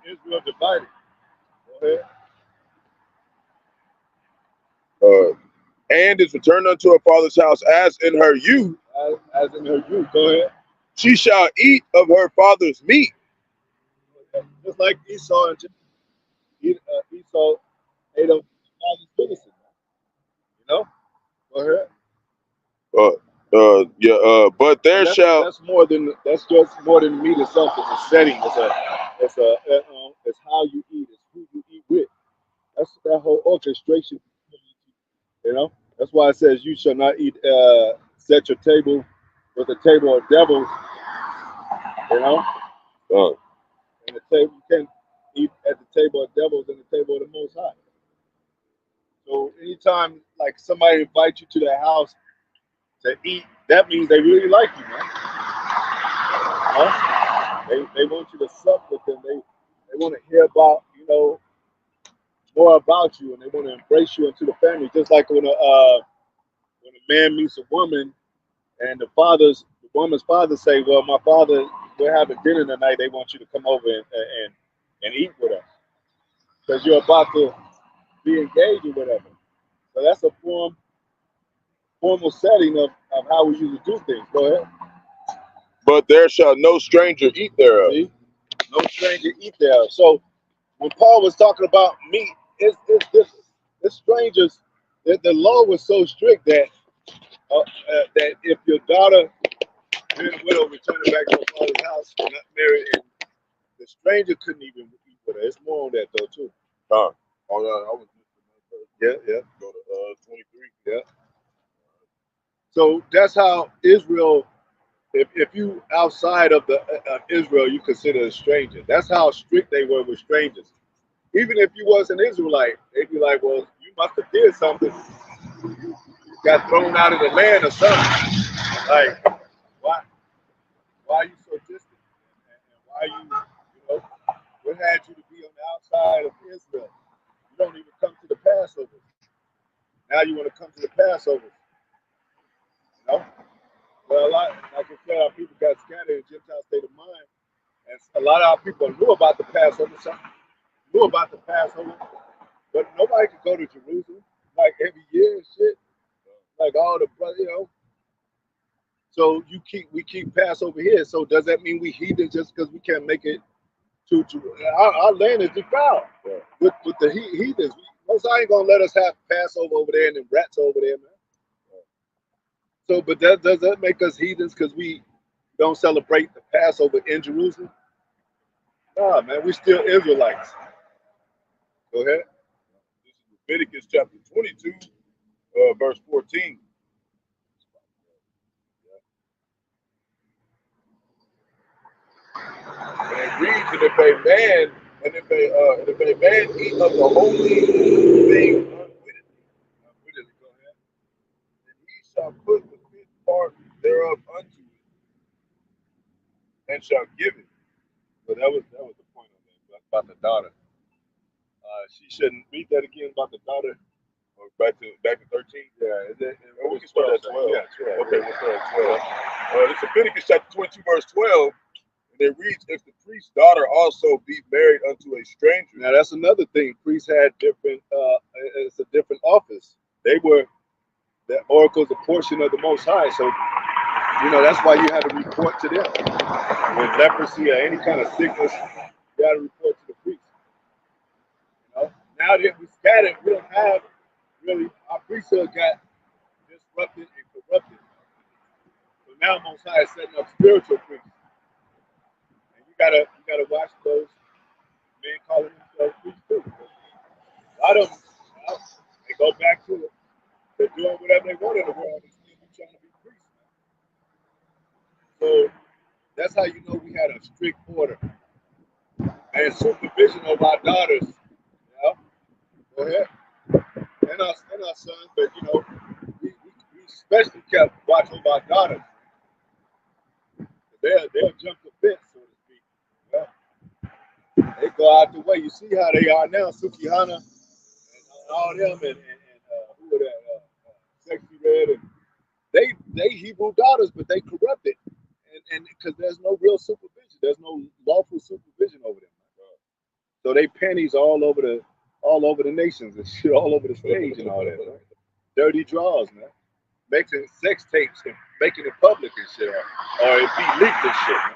Israel divided. Go ahead. And is returned unto her father's house as in her youth. As in her youth. Go ahead. She shall eat of her father's meat. Just like Esau and Jacob. Esau ate of his father's venison. You know? Go ahead. But there shall. That's just more than meat itself. It's a setting. It's how you eat. It's who you eat with. That's that whole orchestration. You know. That's why it says you shall not eat. Set your table with the table of devils. You know. And the table you can't eat at the table of devils and the table of the Most High. So anytime like somebody invites you to their house to eat, that means they really like you, man. Huh? They want you to sup with them. They want to hear about, more about you, and they want to embrace you into the family. Just like when a man meets a woman, and the woman's father say, "Well, my father, we're having dinner tonight. They want you to come over and eat with us because you're about to be engaged or whatever." So that's a formal setting of how we usually do things. Go ahead. But there shall no stranger eat thereof. See? No stranger eat thereof. So when Paul was talking about meat, it's strangers. The law was so strict that if your daughter being a widow returning back to her father's house, not married, and the stranger couldn't even eat with her. It's more on that though too. I was Yeah. Go to 23. Yeah. So that's how Israel. If you outside of the Israel, you consider a stranger. That's how strict they were with strangers. Even if you was an Israelite, they'd be like, "Well, you must have did something. You got thrown out of the land or something. Like, why are you so distant? And why what had you to be on the outside of Israel? You don't even come to the Passover. Now you want to come to the Passover, you know?" Well, like I said, our people got scattered in Gentile state of mind, and a lot of our people knew about the Passover. Some knew about the Passover, but nobody could go to Jerusalem like every year and shit. Like all the brothers. So we keep Passover here. So does that mean we heathen just because we can't make it to our land is defiled with the heathens? Most I ain't gonna let us have Passover over there and then rats over there, man. So, but does that make us heathens because we don't celebrate the Passover in Jerusalem? Nah, man, we still Israelites. Go ahead. This is Leviticus chapter 22, verse 14. And it reads, and if a man eat of the holy thing unwittingly, Go ahead. then he shall put the fifth part thereof unto it, and shall give it. But that was the point of that about the daughter. She shouldn't read that again about the daughter. Or back to 13. Yeah, We can start at 12. Yeah, 12. Okay, we'll start at 12. This is Leviticus chapter 22, verse 12. And it reads, if the priest's daughter also be married unto a stranger. Now that's another thing. Priests had different. It's a different office. The oracle's a portion of the Most High. So that's why you had to report to them with leprosy or any kind of sickness. You got to report to the priest. Now that we scattered, we don't have really our priesthood got disrupted and corrupted. So now Most High is setting up spiritual priests, and you gotta watch those men calling themselves priests too. A lot of them, they go back to it. They're doing whatever they want in the world and still be trying to be priests. So that's how you know we had a strict order and supervision of our daughters. Go ahead. And our sons, but we especially kept watch over our daughters. They'll jump the fence, so to speak. Yeah. They go out the way. You see how they are now, Sukihana and all them, and who are that? Sexy Red, and they Hebrew daughters, but they corrupted, and because there's no real supervision, there's no lawful supervision over them. So they pennies all over the nations and shit, all over the stage and all that. Right? Dirty draws, man. Making sex tapes and making it public and shit, or it be leaked and shit. Man.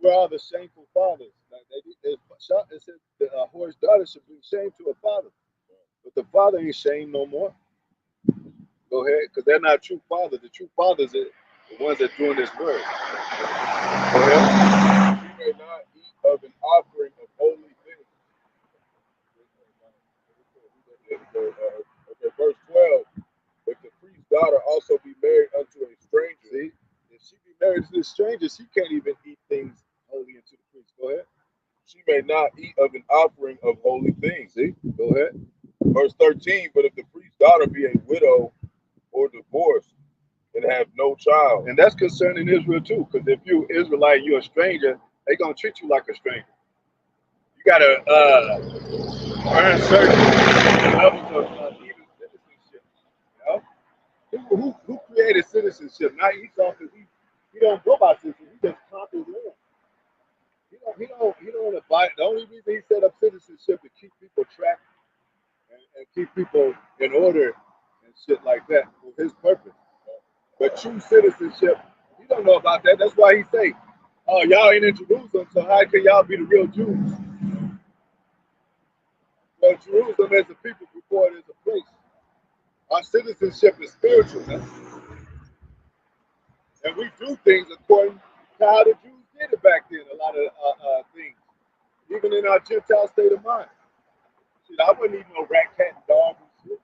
We're all the shameful fathers. Like they said the whore's daughter should be shamed to her father, but the father ain't shamed no more. Go ahead, because they're not true fathers. The true fathers are the ones that doing this work. Go ahead. You may not eat of an offering of holy things. Okay, verse 12. If the priest's daughter also be married unto a stranger. See, if she be married to a stranger, she can't even eat things holy unto the priest. Go ahead. She may not eat of an offering of holy things. See, go ahead. Verse 13. But if the priest's daughter be a widow or divorced and have no child. And that's concerning Israel too, because if you Israelite and you're a stranger, they're gonna treat you like a stranger. You gotta earn certain levels of even citizenship. You know? Who created citizenship? Not Esau, because he don't go by citizenship. He just conquers land. He don't abide. The only reason he set up citizenship to keep people tracked and keep people in order and shit like that for his purpose. But true citizenship, you don't know about that. That's why he say, "Oh, y'all ain't in Jerusalem, so how can y'all be the real Jews?" Well, Jerusalem is a people before it is a place. Our citizenship is spiritual, man. And we do things according to how the Jews did it back then. A lot of things, even in our Gentile state of mind. Shit, I wouldn't eat no rat, cat, and dog and shit.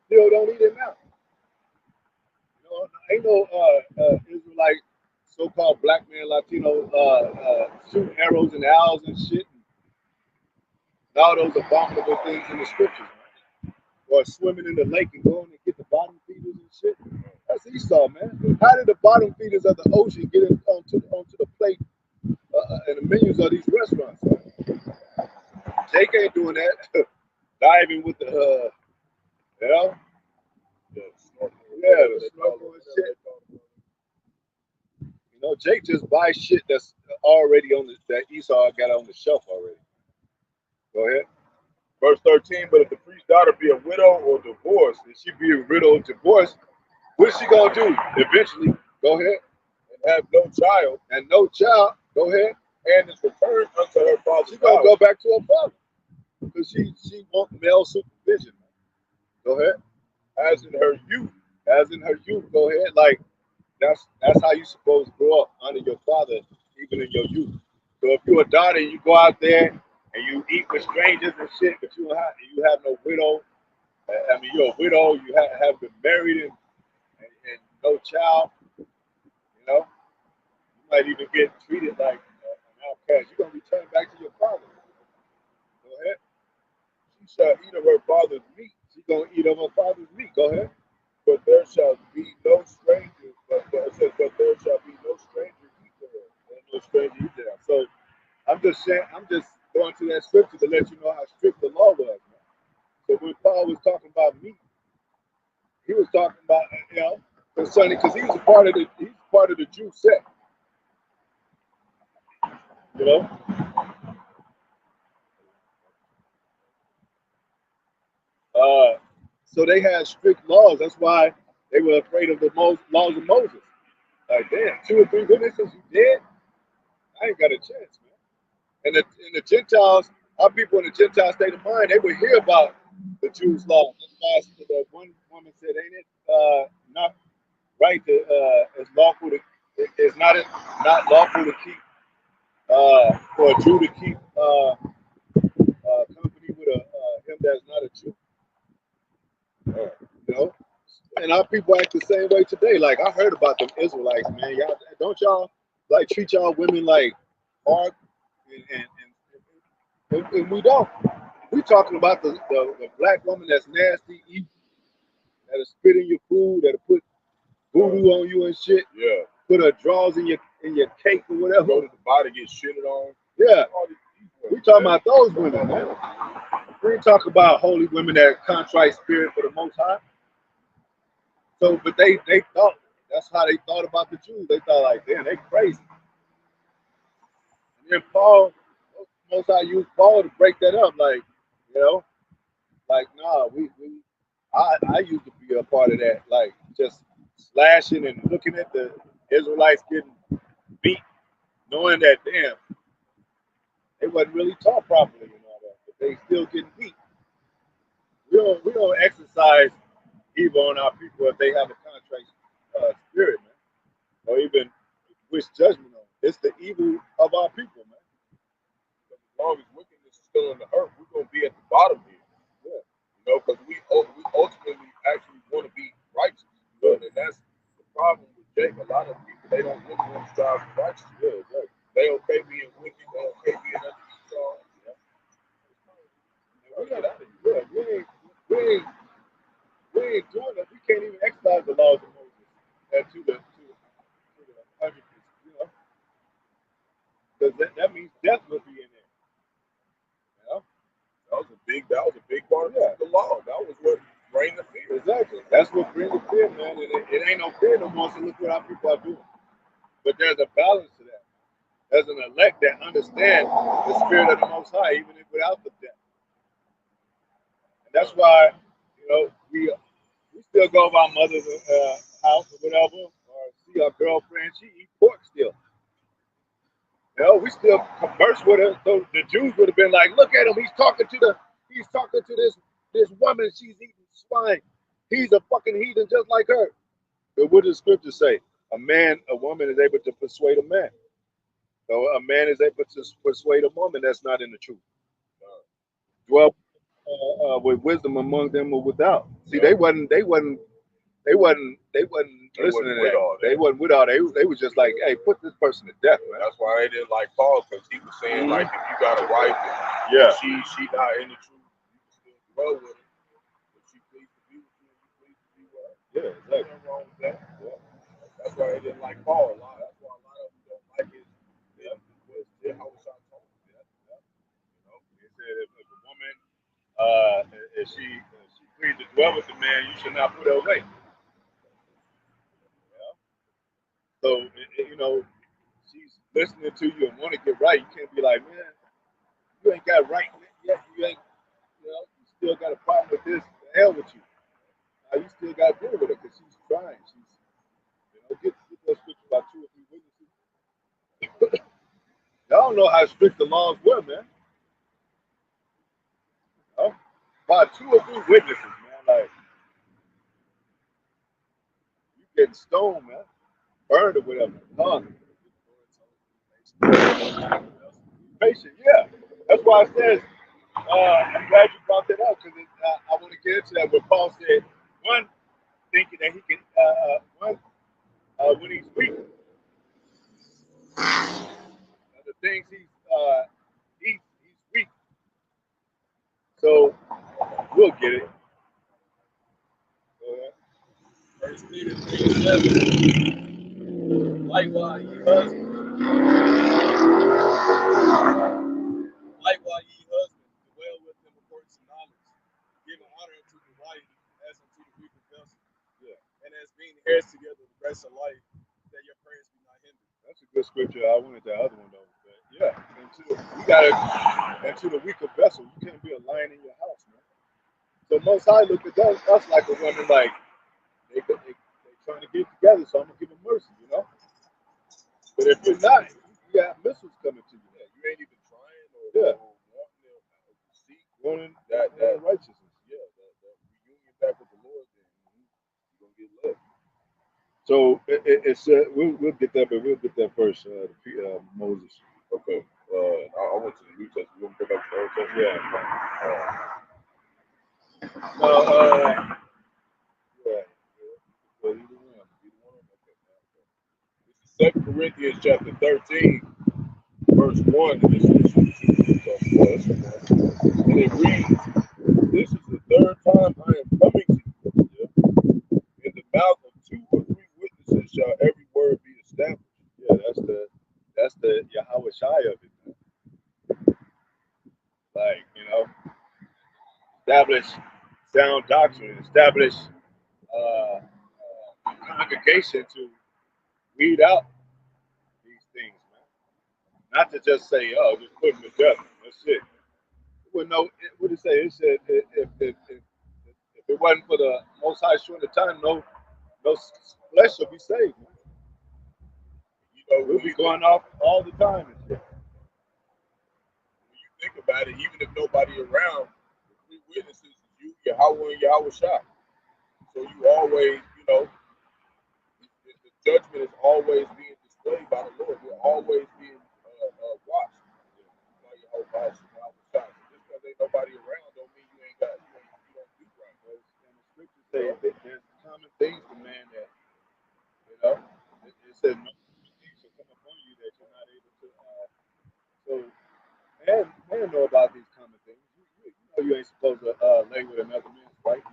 Still don't eat it now. You know, ain't no Israelite, so-called black man, Latino shooting arrows and owls and shit, and all those abominable things in the scriptures, man. Or swimming in the lake and going and get the bottom feeders and shit. That's Esau, man. How did the bottom feeders of the ocean get onto the plate and the menus of these restaurants? Jake ain't doing that. Diving with the, you know? The snorkel and shit. You know, Jake just buys shit that's already on that Esau got on the shelf already. Go ahead. Verse 13. But if the priest's daughter be a widow or divorced, if she be a widow or divorced, what is she gonna do eventually? Go ahead. And have no child. And no child. Go ahead. And is returned unto her father's She gonna house. go back to her father because she wants male supervision. Go ahead. As in her youth. As in her youth. Go ahead. Like that's how you supposed to grow up under your father, even in your youth. So if you're a daughter and you go out there and you eat with strangers and shit, but you have no widow. I mean, you're a widow. You have been married and no child. You know, you might even get treated like an outcast. You're gonna return back to your father. Go ahead. She shall eat of her father's meat. She's gonna eat of her father's meat. Go ahead. But there shall be no stranger. But there shall be no stranger eat to her. There's no stranger eat to her. So I'm just going to that scripture to let you know how strict the law was. Man. So when Paul was talking about meat, he was talking about concerning because he's part of the Jew sect. You know. So they had strict laws. That's why they were afraid of the laws of Moses. Like, damn, 2 or 3 witnesses, you dead? I ain't got a chance, man. And the Gentiles, our people in the Gentile state of mind, they would hear about the Jews' law. That's why the one woman said, ain't it not right to, it's lawful to, it's not lawful to keep, for a Jew to keep company with him that's not a Jew. You know? And our people act the same way today. Like, I heard about them Israelites, man. Y'all like treat y'all women like hard, and we don't. We talking about the black woman that's nasty, evil, that'll spit in your food, that'll put voodoo on you and shit. Yeah. Put her drawers in your cake or whatever. Go to the body, get shitted on. Yeah. We talking about those women, man. We ain't talking about holy women that contrite spirit for the Most High. So, but they thought, that's how they thought about the Jews. They thought like, damn, they crazy. And then Paul, Most High used Paul to break that up. Like, you know, like nah, I used to be a part of that. Like just slashing and looking at the Israelites getting beat, knowing that damn they wasn't really taught properly and all that, but they still getting beat. We don't exercise evil on our people if they have a contrite spirit, man, or even wish judgment on them. It's the evil of our people, man. Because as long as wickedness is still on the earth, we're gonna be at the bottom here. Yeah. You know, because we ultimately actually want to be righteous. You know, and that's the problem with Jake. A lot of people they don't really want to strive for righteousness. Yeah, exactly. They okay being wicked. They okay being under Esau. Yeah. Yeah, we ain't doing it. We can't even exercise the laws of Moses to the 100%, you know, because that means death will be in there. You know? That was a big part of the law. That was what bring the fear. Exactly. That's what brings the fear, man. And it ain't no fear no more. So look what our people are doing. But there's a balance to that. There's an elect that understand the spirit of the Most High, even without the death. And that's why, you know, we still go to our mother's house or whatever, or see our girlfriend. She eat pork still. You know, we still converse with her. So the Jews would have been like, "Look at him. He's talking to this woman. She's eating swine. He's a fucking heathen just like her." But what does Scripture say? A woman is able to persuade a man. So a man is able to persuade a woman that's not in the truth. Dwell with wisdom among them or without. See, they wasn't listening to that. They wasn't with all. They was just like, hey, put this person to death, man. That's why they didn't like Paul, because he was saying like, if you got a wife and Yeah. she not in the truth, you can still dwell with her. If she pleads to be with you, you please to be with her. Yeah, exactly. Nothing wrong with that. Yeah. That's why they didn't like Paul a lot. That's why a lot of them don't like his Yahawashi told them. Yeah. You know, he said if a woman if she pleads to dwell with the man, you should not put her away. Yeah. So you know, she's listening to you and want to get right. You can't be like, man, you ain't got right yet. You ain't, you know, you still got a problem with this. The hell with you. Now you still got to deal with her because she's trying. She's, you know, get that scripture about 2 or 3 witnesses. Y'all don't know how strict the laws were, man. You know? About 2 or 3 witnesses, man. Like, you getting stoned, man. Burned or whatever. Patient, yeah. That's why it says, I'm glad you brought that up because I want to get into that. Where Paul said, one, thinking that he can, when he's weak, the things he's weak. So we'll get it. First Peter 3:7. Likewise, ye husbands, dwell with them according to knowledge, giving honor unto the wife as unto the weaker vessel, and as being heirs together the rest of life, that your prayers be not hindered. That's a good scripture. I wanted that other one though. But yeah, you gotta into the weaker vessel. You can't be a lion in your house, man. So Most High looked at us like a woman, like they trying to get together, so I'm gonna give them mercy, you know. But if you're not, you got missiles coming to you. Yeah, you ain't even trying or wanting that righteousness. Yeah, that reunion back with the Lord, then you're gonna get left. So it's we'll get that, but we'll get that first. Moses. Okay. I went to the New Testament. You want to pick up the Old Testament? Yeah. Yeah. Well, either one. This is 2 Corinthians chapter 13, verse 1. And it reads, "This is the third time I am coming to you. In the mouth of 2 or 3 witnesses shall every word be established." Yeah, that's the Yahawashi of it. Like, you know, establish sound doctrine, establish congregation to weed out these things, man. Not to just say, oh, just put them to death. That's it. Well, no, what did it say? It said if it wasn't for the Most High showing the time, no flesh will be saved. You know, We'll be going off all the time and shit. when you think about it, even if nobody around, the three witnesses is you, Yahawah, and Yahawashi. So you always, you know, the judgment is always being displayed by the Lord. You're always being watched by Yahawah, Yahawashi. Just because ain't nobody around don't mean you don't do right. And the scriptures say that there's common things to man that, you know, it says no things shall come upon you that you're not able to. So man know about these common things. You know you ain't supposed to lay with another man's wife.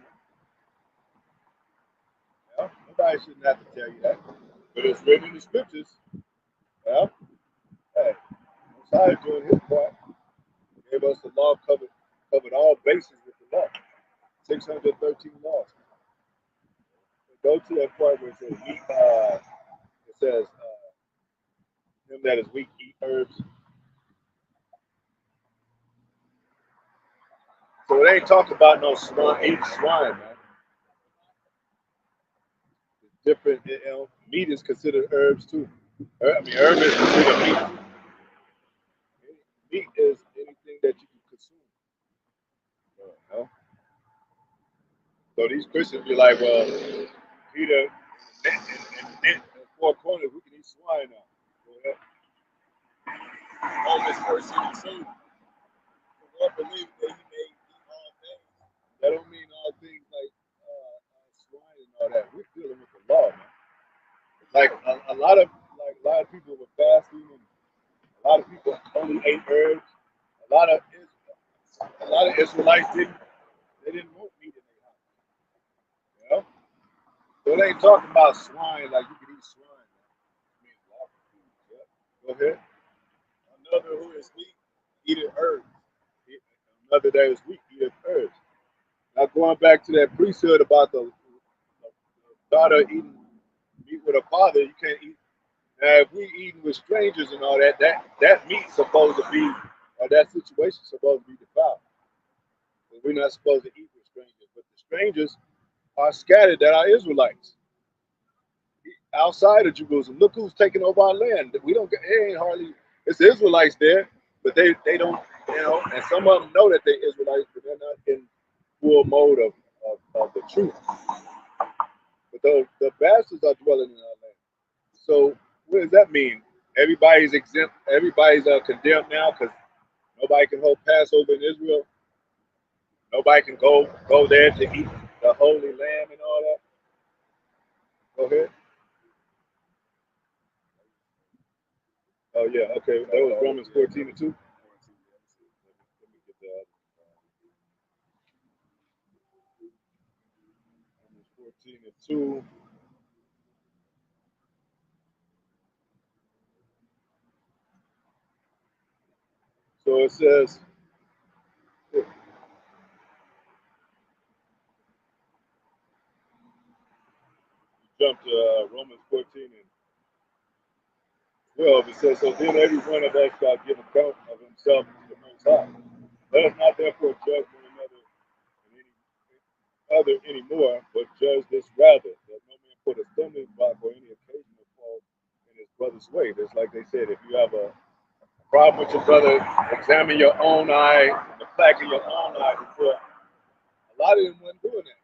Well, nobody shouldn't have to tell you that. But it's written in the scriptures. Well, hey, Messiah doing his part. Gave us the law, covered all bases with the law. 613 laws. Go to that part where it says, him that is weak eat herbs. So it ain't talking about no swine, eat swine, man. It's different, you know, meat is considered herbs too. Herb is considered meat. Meat is anything that you can consume. You know? So these Christians be like, well, Peter, in four corners, we can eat swine now. Romans 4:22. The Lord believed that he may eat all things. That don't mean all things like swine and all that. We're dealing with the law, man. Like a lot of people were fasting, and a lot of people only ate herbs. A lot of Israelites didn't want meat in their house. You know? So it ain't talking about swine like you can eat swine. Man. It means lawful food. Yeah. Go ahead. Another who is weak, eateth herbs. Another that is weak, eateth herbs. Now going back to that priesthood about the daughter eating meat with her father, you can't eat. Now if we eating with strangers and all that, that meat's supposed to be, or that situation's supposed to be defiled. But we're not supposed to eat with strangers. But the strangers are scattered that are Israelites outside of Jerusalem. Look who's taking over our land. We don't get, it ain't hardly, it's the Israelites there, but they don't, you know, and some of them know that they're Israelites, but they're not in full mode of the truth. But the bastards are dwelling in our land. So what does that mean? Everybody's exempt, everybody's condemned now because nobody can hold Passover in Israel. Nobody can go there to eat the holy lamb and all that. Go ahead. Oh yeah, okay. That was Romans 14:2. Let me get that. Romans 14:2. So it says, jump to Romans 14:12. It says, so then every one of us shall give account of himself to the Most High. Let us not therefore judge one another and any other anymore, but judge this rather, that no man put a stumbling block or any occasional fault in his brother's way. Just like they said, if you have a problem with your brother, examine your own eye, the plaque in your own eye before. A lot of them weren't doing that.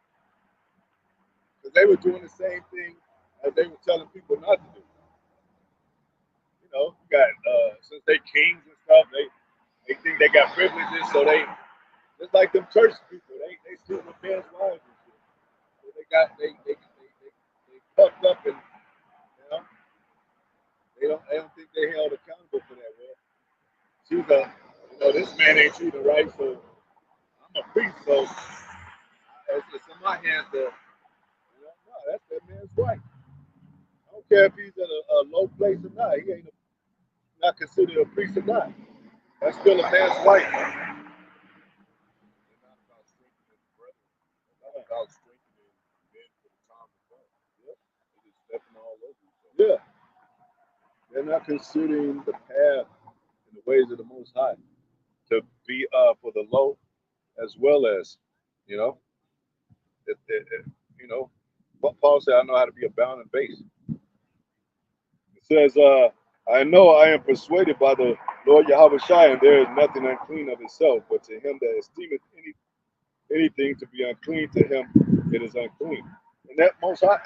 Because they were doing the same thing as they were telling people not to do. You know, you got since they kings and stuff, they think they got privileges, so they just like them church people, they sleep with men's wives and shit. So they fucked up and you know they don't think they held accountable for that. Well, she's this man ain't treating her right, so I'm a priest, so it's in my hands to no, that's that man's wife. I don't care if he's at a low place or not. He ain't not considered a priest or not. That's still a man's wife. They're not about strengthening the brethren. They're not about strengthening men for the time to come. Yep. They're just stepping all over each other. Yeah. They're not considering the path and the ways of the Most High to be for the low, as well as, you know, you know, what Paul said, I know how to be abound in base. It says, I know I am persuaded by the Lord Yahawashi, and there is nothing unclean of itself, but to him that esteemeth anything to be unclean, to him it is unclean. And that most high,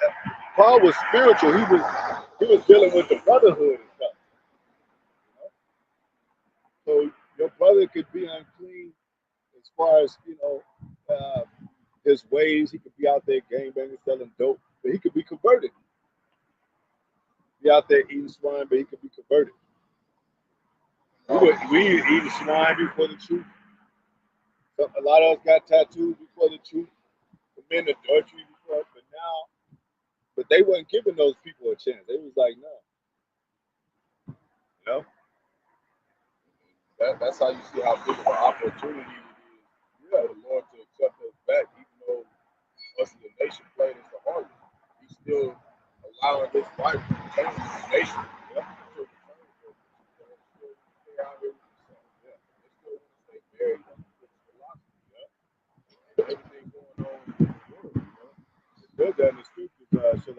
Paul was spiritual. He was dealing with the brotherhood and stuff. You know? So your brother could be unclean as far as, you know, his ways. He could be out there gangbanging, selling dope, but he could be converted. Be out there eating swine, but he could be converted. We eating swine before the truth. So a lot of us got tattoos before the truth. Committing adultery before, but they weren't giving those people a chance. They was like, no. You know? That's how you see how big of an opportunity it is for the Lord to accept us back, even though us as a nation played us the hardest. He's still allowing this life to change the nation. Yeah. They still want to stay married with philosophy. Yeah. Everything going on in the world. It's good that in the scriptures, should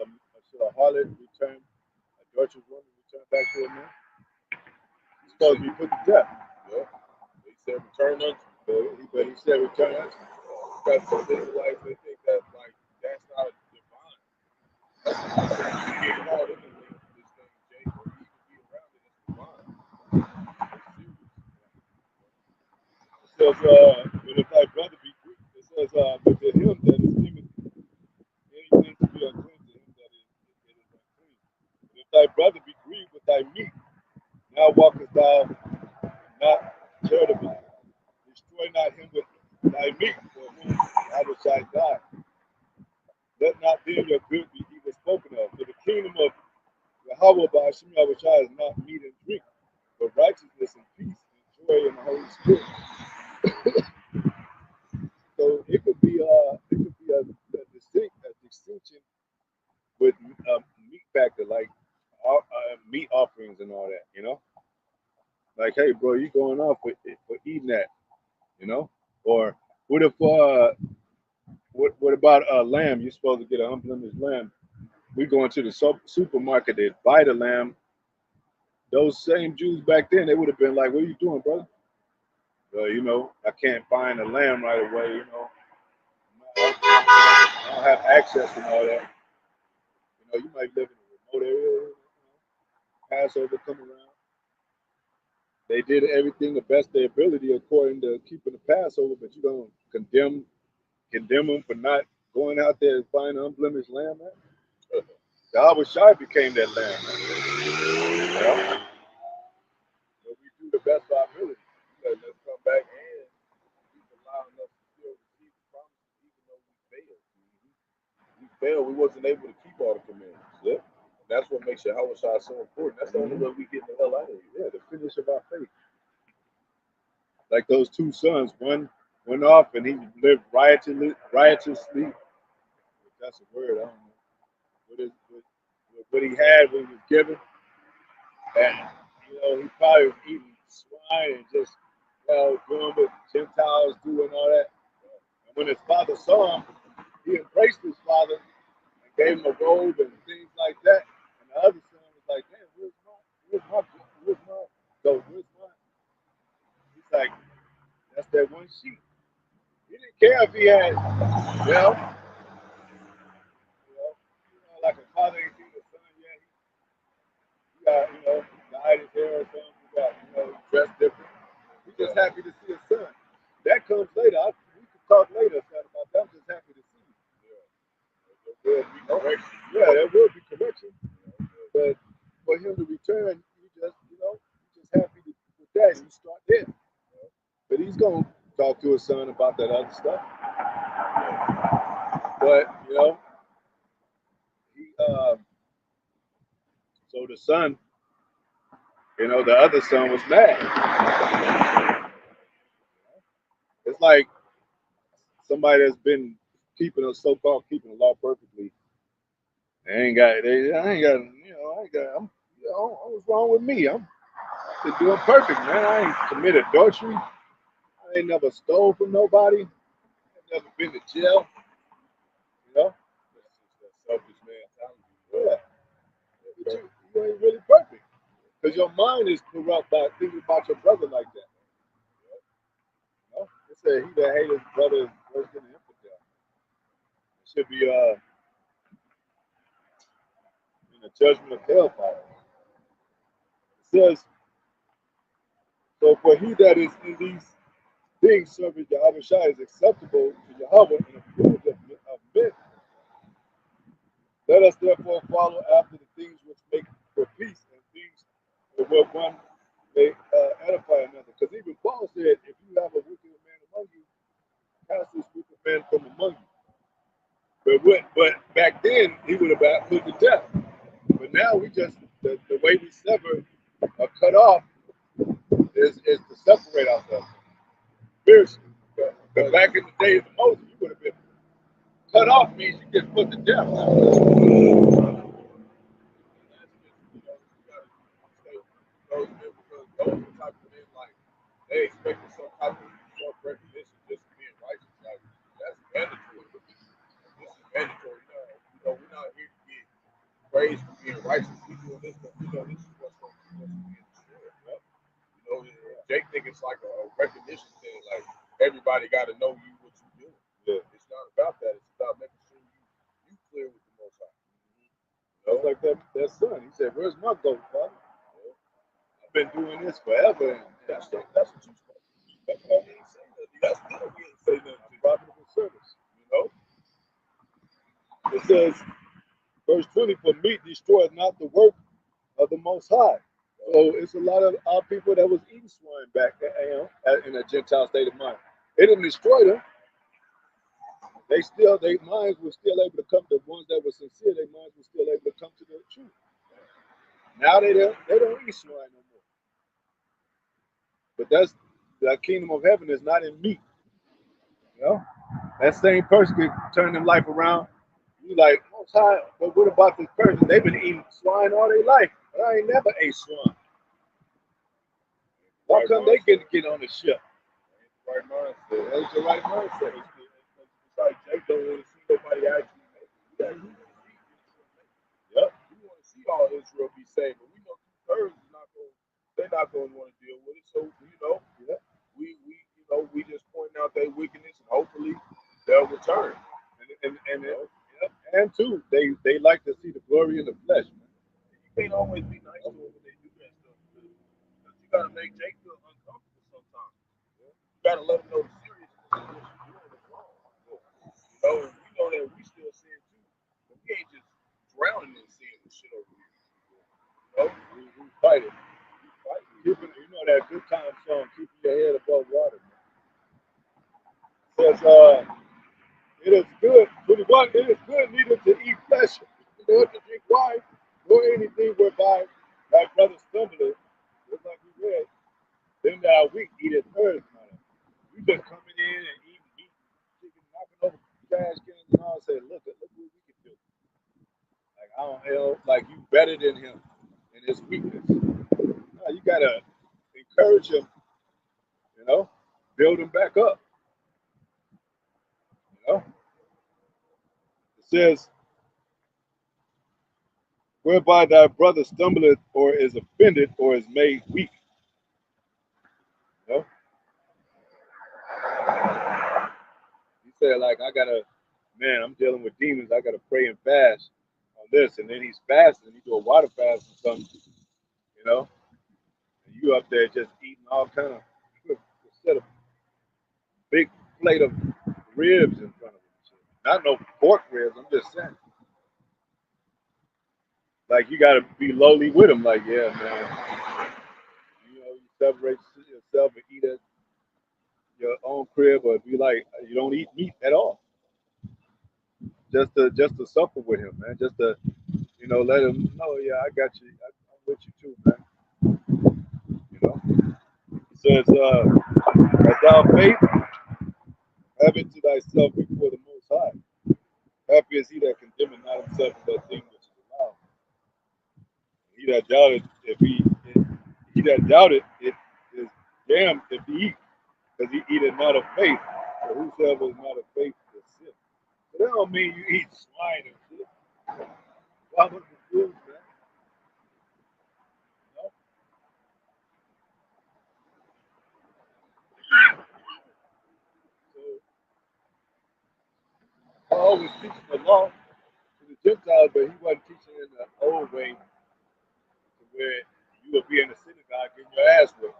a harlot return, a adulterous woman return back to a man? He's supposed to be put to death. Yeah. He said return unto. But he said return unto. Because some Israelites, they think that like that's not divine. That's get called into this thing, Jay, or even be around it as divine. It says, but if thy brother be Greek, it says, but to him that is esteemeth anything to be unclean, to him that it is unclean. But if thy brother be grieved with thy meat, now walkest thou not charitably. Destroy not him with thy meat, for whom thou shalt die. Let not then your good be evil spoken of. For the kingdom of Yahawah Bahasham Yahawashi is not meat and drink, but righteousness and peace and joy in the Holy Spirit. So it could be a distinction with meat factor, like meat offerings and all that, you know. Like, hey, bro, you going off for eating that, you know? Or what if what about a lamb? You're supposed to get an unblemished lamb. We go into the supermarket, they buy the lamb. Those same Jews back then, they would have been like, "What are you doing, brother?" You know, I can't find a lamb right away. You know, I don't have access and all that. You know, you might live in a remote area. You know, Passover come around. They did everything the best of their ability according to keeping the Passover, but you don't condemn them for not going out there and finding an unblemished lamb, man. Yahawashi became that lamb, man. You know? But we do the best of our ability. Let's come back and he's allowing us to still receive the promises even though we failed. We failed. We wasn't able to keep all the commandments. Yeah. That's what makes Yahawashi so important. That's the only way we get the hell out of here. Yeah, the finish of our faith. Like those two sons, one went off and he lived riotously. That's a word, I don't know. What he had when he was given. And, you know, he probably was eating swine and just, you know, doing what Gentiles do and all that. And when his father saw him, he embraced his father and gave him a robe and things like that. And the other son was like, damn, where's my goat? Where's mine? He's like, that's that one sheep. He didn't care if he had, like a father ain't seen his son yet. He got, dyed his hair or something. He got, dressed different. He's just happy to see his son. That comes later. We can talk later, son, about that. I'm just happy to see you. There will be correction. Yeah, there will be correction. But for him to return, you just happy with that, and you start there. But he's gonna talk to his son about that other stuff. But so the son, the other son was mad. It's like somebody that's been so-called keeping the law perfectly. What's wrong with me? I'm doing perfect, man. I ain't commit adultery. I ain't never stole from nobody. I ain't never been to jail. You know? That selfish mentality. Yeah. But you ain't really perfect. Because your mind is corrupt by thinking about your brother like that. You know? It said he that hates his brother is worse than an infidel. It should be in the judgment of hellfire. It says, so for he that is in these things serving Yahawashi is acceptable to Yahawah and approved of men. Let us therefore follow after the things which make for peace and things where one may edify another. Because even Paul said, if you have a wicked man among you, cast this wicked man from among you. But back then, he would have been put to death. But now we just, the way we sever or cut off is to separate ourselves spiritually. But back in the days of Moses, you would have been cut off means you get put to death. Those are the type of men like they expect some type of self-recognition just for being righteous. Like that's mandatory. This is mandatory. You know, we're not here to get praise for being righteous. We doing this, but you know, this is what's going to be destroyed. Right? You know, Jake think it's like a recognition thing. Like everybody got to know you what you do. Yeah. It's not about that. It's about making sure you clear with the Most High. You know, like that son. He said, "Where's my goat, father? I've been doing this forever." And that's what you supposed to do. That's what we ain't saying nothing. That's good. We ain't saying nothing. Profitable service. You know. It says, verse 20, "For meat destroyeth not the work of the Most High." So it's a lot of our people that was eating swine back, in a Gentile state of mind. It didn't destroy them. Their minds were still able to come. The ones that were sincere, their minds were still able to come to the truth. Now they don't eat swine no more. But that's the kingdom of heaven is not in meat. You know, that same person could turn their life around. You like, Most High, but what about this person? They've been eating swine all their life. But I ain't never ate swine. Why come they get on the ship? Right mindset. That's the right mindset. It's like Jake don't want to see nobody actually make it. Yep. We want to see all Israel be saved, but we know 2/3 is not going. They're not going to want to deal with it. So we just point out their wickedness, and hopefully they'll return. And two, they like to see the glory in the flesh. You can't always be nice to them when they do that stuff. Because you got to make Jake feel uncomfortable sometimes. You got to let them know the seriousness of what you're doing is wrong. You know, and we know that we still sin too. But we ain't just drowning in sin and shit over here. You know, we fight it. Keeping, you know that good time song, keeping your head above water. Says, it is good, 21, it is good neither to eat flesh, nor to drink wine, nor anything whereby thy brother stumbleth. Just like we read, them that are weak eat it first. You just coming in and eating meat, chicken, knocking over trash cans and all, say, look what we can do. Like, I don't know, like you better than him in his weakness. No, you gotta encourage him, you know, build him back up. You know? It says, whereby thy brother stumbleth or is offended or is made weak. You know? He said, like, I'm dealing with demons, I gotta pray and fast on this. And then he's fasting, he do a water fast or something, you know? And you up there just eating all kind of instead of big plate of ribs in front of him. Not no pork ribs, I'm just saying. Like you gotta be lowly with him, like, yeah, man. You know, you separate yourself and eat at your own crib, or be like you don't eat meat at all. Just to suffer with him, man. Just to, you know, let him know, yeah, I got you. I'm with you too, man. You know. It says, as thou faith, have it to thyself before the Most High. Happy is he that condemneth not himself in that thing which is allowed. He that doubted, he that doubted, it is damned if he eat because you eat not of faith. So whosoever is not of faith is sick. But that don't mean you eat swine and shit. Why was the food, man? You know? So Paul was teaching the law to the Gentiles, but he wasn't teaching in the old way to where you would be in the synagogue getting your ass whipped.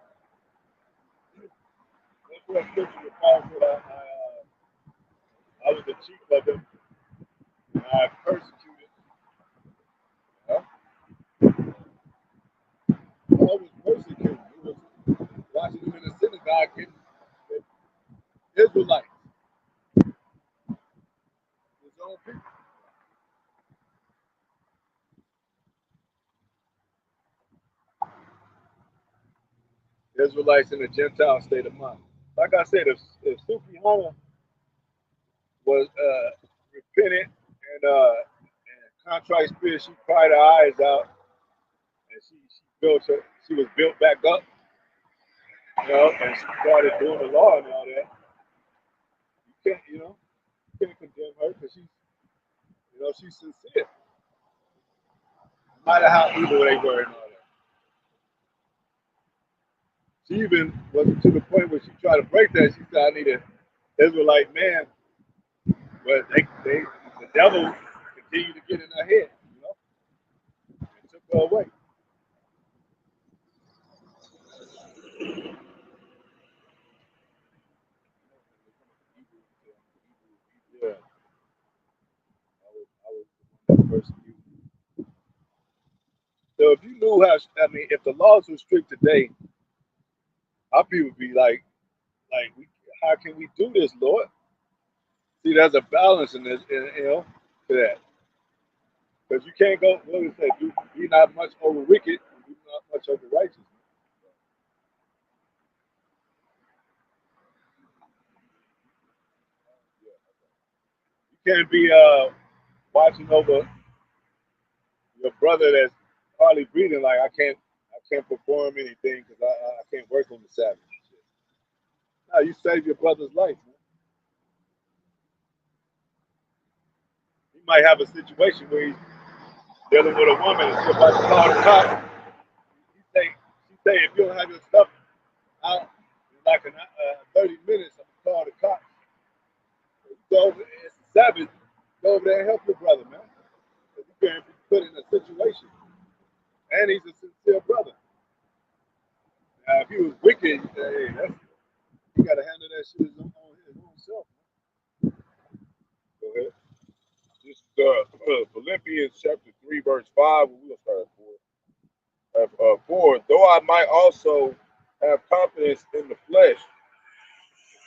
That's what scripture that Paul said, I was the chief of them, and I persecuted. Huh? Paul was persecuted. He was watching them in the synagogue getting Israelites, his own people. Israelites in a Gentile state of mind. Like I said, if Sufi Hana was repentant and contrite spirit, she cried her eyes out and she was built back up, you know, and she started doing the law and all that. You can't condemn her because she's sincere, no matter how evil they were and all that. She even was to the point where she tried to break that. She said, I need an Israelite man. But the devil continued to get in her head, and took her away. Yeah, I was the one that persecuted. So if you knew if the laws were strict today, our people would be like, how can we do this, Lord? See, there's a balance in this, to that. Because you can't go, what do they say, be not much over wicked, and be not much over righteous. You can't be watching over your brother that's hardly breathing like I can't perform anything because I can't work on the Sabbath. No, you save your brother's life, man. He might have a situation where he's dealing with a woman and she's about to call the cops. She say, if you don't have your stuff out in like 30 minutes, I'm gonna call the cops. So you go over, it's the Sabbath, go over there and help your brother, man. Because you can't be put in a situation. And he's a sincere brother. Now, if he was wicked, hey, you gotta handle that shit on his own self. Go ahead. This is Philippians chapter 3, verse 5. We'll start at 4. 4. Though I might also have confidence in the flesh,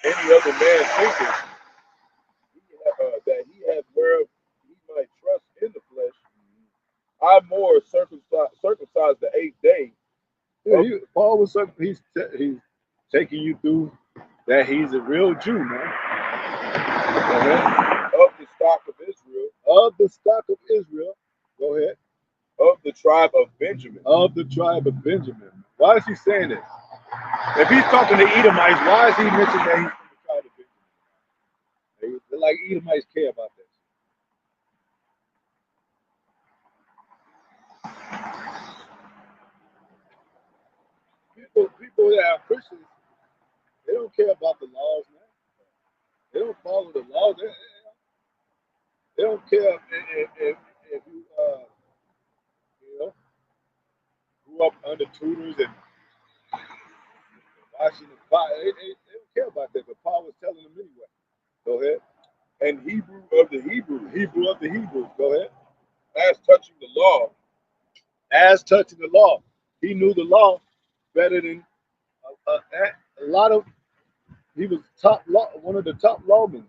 any other man thinketh that he hath whereof he might trust in the flesh, I more circumcised the 8th day. Yeah, Paul was he's taking you through that he's a real Jew, man. Go ahead. Of the stock of Israel. Of the stock of Israel. Go ahead. Of the tribe of Benjamin. Of the tribe of Benjamin. Why is he saying this? If he's talking to Edomites, why is he mentioning that he's from the tribe of Benjamin? They're like Edomites care about that. People that are Christians, they don't care about the laws, man. They don't follow the laws. They don't care if you grew up under tutors and washing the pot. They don't care about that. But Paul was telling them anyway. Go ahead. And Hebrew of the Hebrews. Hebrew of the Hebrews. Go ahead. As touching the law. As touching the law. He knew the law better than a lot of. He was one of the top lawmen.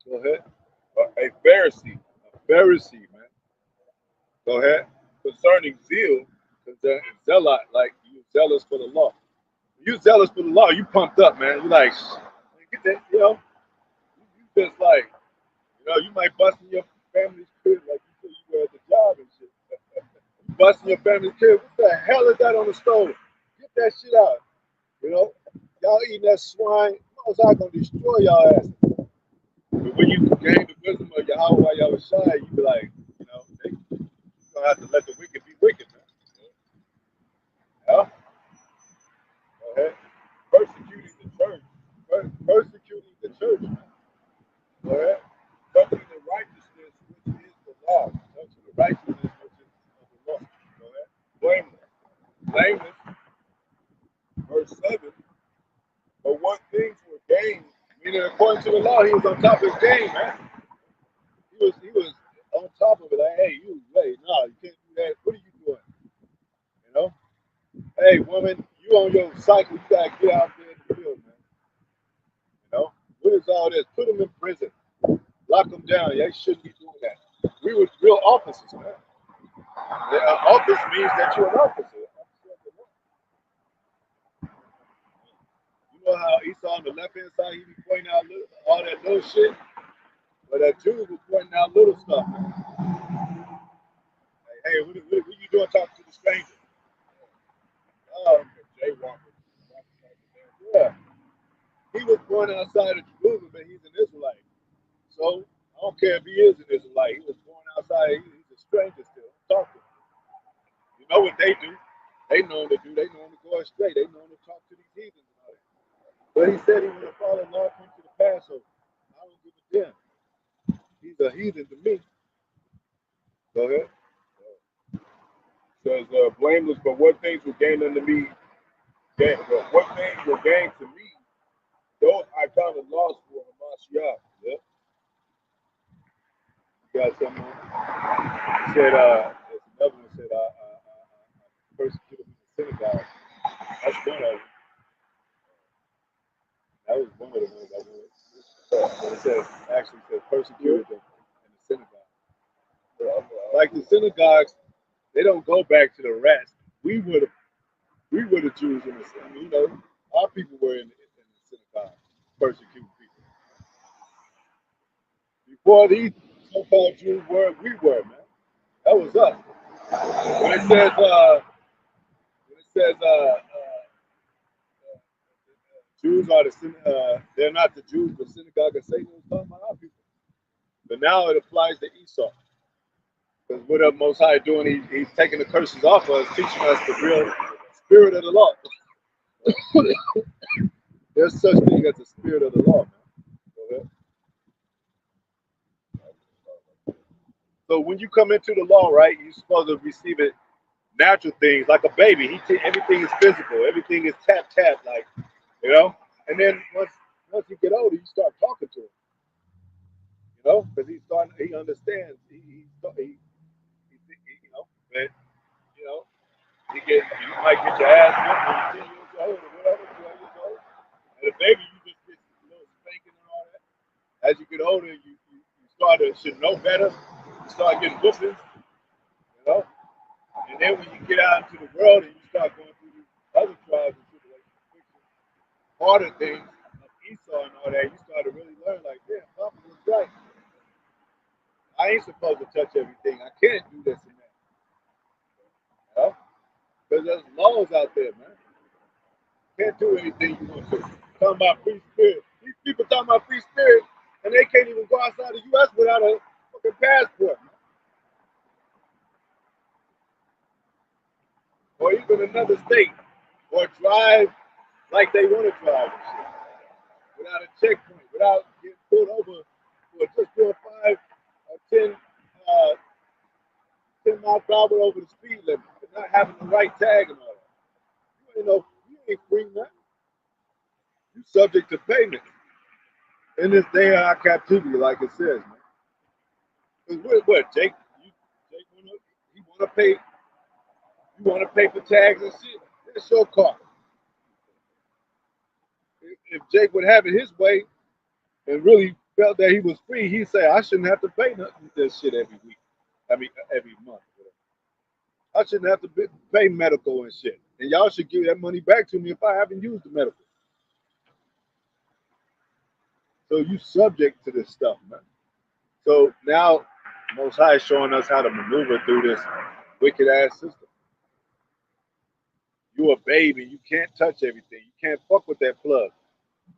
Go ahead. A Pharisee. A Pharisee, man. Go ahead. Concerning zeal. Zealot, like you zealous for the law. You zealous for the law, you pumped up, man. You like, get that, you just like, you might bust in your family's crib like you said you were at the job and shit. You busting your family's crib. What the hell is that on the stove? Get that shit out. Y'all y'all eating that swine, Most High gonna destroy y'all ass. But when you gain the wisdom of Yahawah, Yahawashi, you be like, you gonna have to let the wicked be wicked, man. Yeah. Go ahead. Persecuting the church. Persecuting the church, man. Go ahead. Touching the righteousness, which is the law. Touching the righteousness, which is of the law. Go ahead. Blameless. Blameless. Verse 7. But what things were gained? Meaning, according to the law, he was on top of his game, man. He was on top of it. Like, hey, you can't do that. What are you doing? Hey, woman, you on your cycle. You gotta get out there in the field, man. What is all this? Put them in prison. Lock them down. They shouldn't be doing that. We were real officers, man. Office means that you're an officer. You know how Esau on the left-hand side, he be pointing out all that little shit? But that Jews were pointing out little stuff. Like, hey, what you doing talking to the stranger? Yeah. He was born outside of Jerusalem, but he's an Israelite. So, I don't care if he is an Israelite. He was born outside. He's a stranger still. Talk to him. You know what they do? They know him to do. They know him to go astray. They know him to talk to these heathens and all that. But he said he would have followed law come to the Passover. I don't give a damn. He's a heathen to me. Go ahead. Says, blameless, but what things were gained unto me? What things were gained to me? Those I counted loss for Hamashiach. Yep. You got something on? He said, there's another one said, I persecuted him in the synagogue. That's one of them. That was one of the ones I wanted. But it actually says persecuted them in the synagogue. Like the synagogues, they don't go back to the rest. We were the Jews in the synagogue. Our people were in the synagogue persecuting people. Before these so-called Jews were, we were, man. That was us. When it says Jews are they're not the Jews, but synagogue of Satan was talking about our people. But now it applies to Esau. Because what the Most High doing, he's taking the curses off of us, teaching us the real spirit of the law. There's such thing as the spirit of the law, man. So when you come into the law, right, you're supposed to receive it natural things like a baby. Everything is physical. Everything is tap, like, And then once you get older, you start talking to him. Because he understands. He you might get your ass whipped when you're 10 years old or whatever, 12 years old. And a baby, you just get a little spanking and all that. As you get older, you start to should know better. You start getting whoopings, And then when you get out into the world and you start going through these other trials and tribulations, harder things of Esau and all that, you start to really learn, like, damn, Papa was right. I ain't supposed to touch everything. I can't do this and that. Because there's laws out there, man. You can't do anything you want to. Talking about free spirit. These people talking about free spirit, and they can't even go outside the U.S. without a fucking passport, man. Or even another state, or drive like they want to drive and shit. Without a checkpoint, without getting pulled over for just doing 5 or 10 mile per hour over the speed limit, and not having the right tag and all that. You ain't free, man. You subject to payment in this day of our captivity, like it says, man. Because what, Jake? Jake want to pay? You want to pay for tags and shit? That's your car. If Jake would have it his way and really felt that he was free, he'd say, I shouldn't have to pay nothing with this shit every week. I mean, every month. I shouldn't have to pay medical and shit. And y'all should give that money back to me if I haven't used the medical. So you subject to this stuff, man. So now Most High is showing us how to maneuver through this wicked ass system. you a baby. You can't touch everything. You can't fuck with that plug.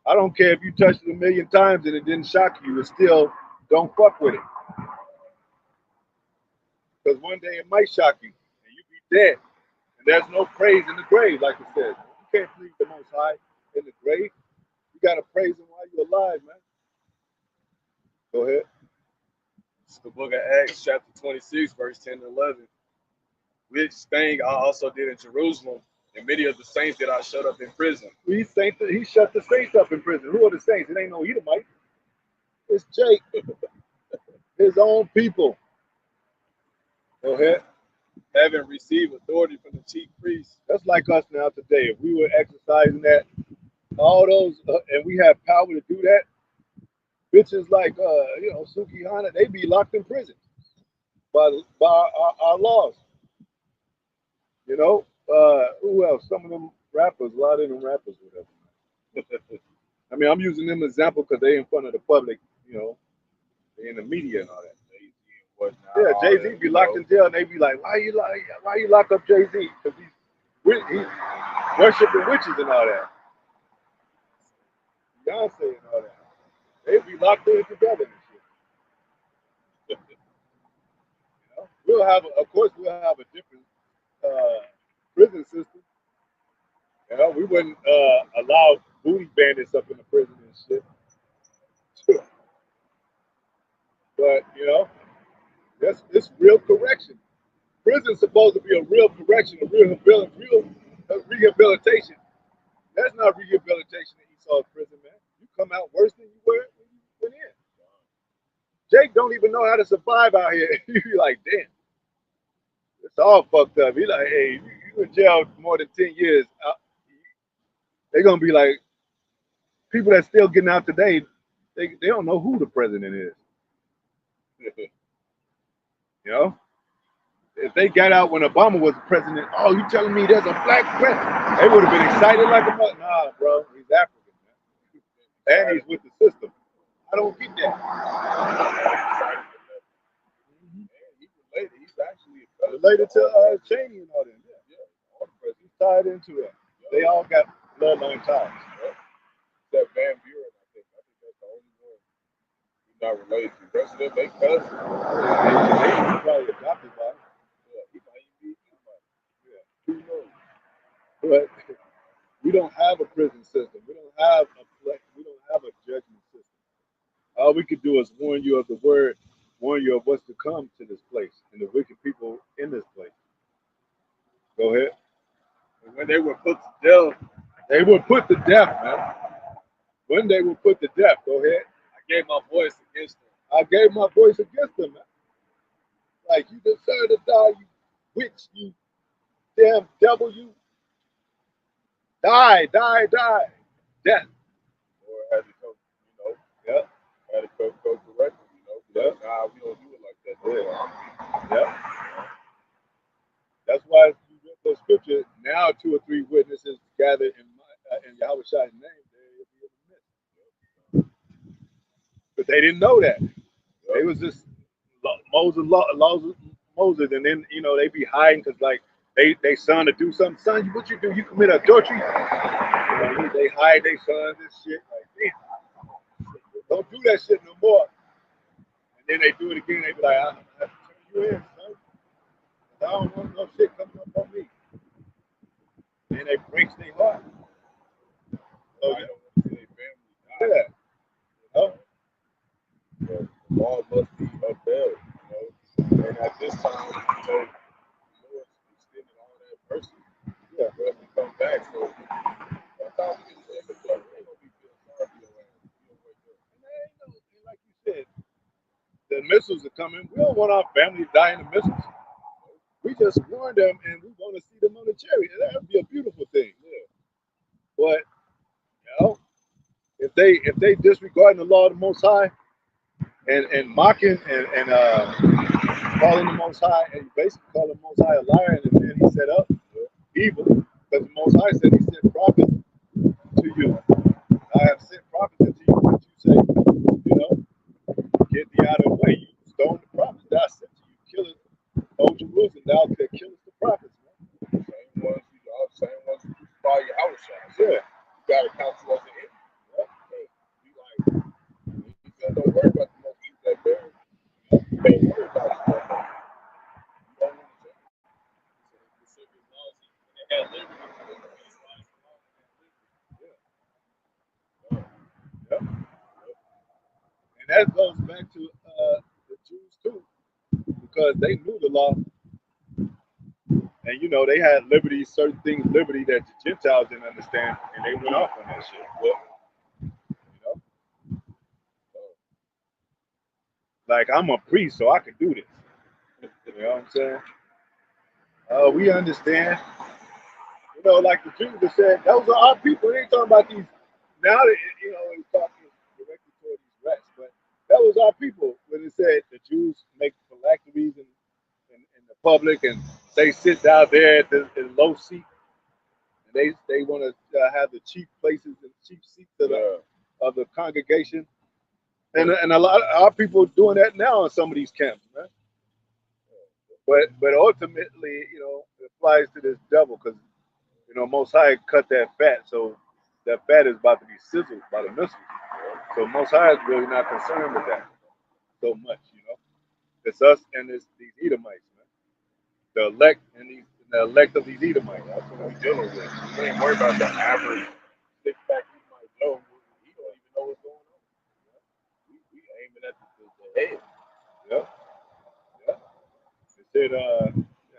I don't care if you touched it a million times and it didn't shock you. It still don't fuck with it. Because one day it might shock you and you be dead. And there's no praise in the grave, like it says. You can't please the Most High in the grave. You got to praise Him while you're alive, man. Go ahead. It's the book of Acts, chapter 26, verse 10 to 11. Which thing I also did in Jerusalem, and many of the saints that I shut up in prison. He shut the saints up in prison. Who are the saints? It ain't no Edomite. It's Jake. His own people. Go ahead. Having received authority from the chief priests. That's like us now today. If we were exercising that, all those, and we have power to do that, bitches like, Suki Hana, they be locked in prison by our laws. You know, who else? Some of them rappers, a lot of them rappers, whatever. I mean, I'm using them as example because they in front of the public, you know, they in the media and all that. Yeah, Jay-Z be locked in jail and they be like, why you lock up Jay-Z? Because he's worshiping witches and all that. Beyonce and all that. They be locked in together and shit. You know? We'll have a different prison system. You know, we wouldn't allow booty bandits up in the prison and shit. But, you know, it's real correction. Prison's supposed to be a real correction, a real rehabilitation. That's not rehabilitation in Esau's prison, man. You come out worse than you were when you went in. Jake don't even know how to survive out here. You be like, damn, it's all fucked up. He like, hey, you in jail more than 10 years. They're gonna be like, people that's still getting out today, they don't know who the president is. You know? If they got out when Obama was president, oh, you telling me there's a black president? They would have been excited like a mother. Nah, bro, he's African, man. And he's with the system. I don't get that. He's actually related to Cheney and all that. Yeah. All the presidents. He's tied into that. They all got bloodline ties. That Van Buren, I think that's the only one he's not related to. The rest of them, they cousins. He's probably adopted by him. He might even be somebody. Yeah, who knows? But we don't have a prison system. We don't have a judgment system. All we could do is warn you of the word, warn you of what's to come to this place and the wicked people in this place. Go ahead. And when they were put to death, they were put to death, man. When they were put to death, go ahead. I gave my voice against them. I gave my voice against them, man. Like, you deserve to die, you witch, you damn devil, you die. Death. Or had to come, had to come correctly, But nah, we don't do it like that. Yeah. That's why you read the scripture. Now 2 or 3 witnesses gathered in Yahawah's name, there will be in the midst. But they didn't know that. They was just Moses, and then they be hiding because like they son to do something. Son, what you do? You commit adultery? They hide their sons and shit. Like, damn, don't do that shit no more. And then they do it again. They be like, I have to turn you in, son. I don't want no shit coming up on me. And they breaks their heart. So, I don't want to see their family die. Yeah. The law must be upheld, And at this time, the Lord extended all that mercy. Yeah, for us to come back. So by the time we get to the end of the day, we ain't gonna be feeling sorry for your ass. You don't wake up. And like you said, the missiles are coming. We don't want our family to die in the missiles. We just warn them, and we want to see them on the chariot. That would be a beautiful thing. Yeah. But if they disregarding the law of the Most High and mocking and calling the Most High and basically calling the Most High a liar, and then he set up evil because the Most High said he sent prophets to you. I have sent prophets into you, but you say, get me out of the way. You stone the prophets that I sent to you. Kill it. Oh, Jerusalem, thou could kill us the prophets, man. Same ones God counts you as an enemy. Right? Be like, he said, don't worry about the multitude that bear. Don't worry about it. You don't want to change. Specific laws, and they had liberty. Yeah. And that goes back to the Jews too, because they knew the law. And you know, they had liberty, certain things, liberty that the Gentiles didn't understand, and they went off on that shit. But, you know, like I'm a priest, so I can do this. You know what I'm saying? We understand. You know, like the Jews have said, those are our people. They ain't talking about these. Now, you know, it's talking directly toward these rats, but that was our people when it said the Jews make phylacteries in the public, and they sit down there at the low seat. They want to have the chief places and chief seats of the congregation, and a lot of our people doing that now in some of these camps, man. But ultimately, you know, it applies to this devil because you know Most High cut that fat, so that fat is about to be sizzled by the missiles. So Most High is really not concerned with that so much, you know. It's us and it's these Edomites, man. The elect of these Edomites. That's what we're dealing with. We ain't worried about the average six-pack Edomite Joe. He don't even know what's going on. We aiming at the head. Yep. Yep. They said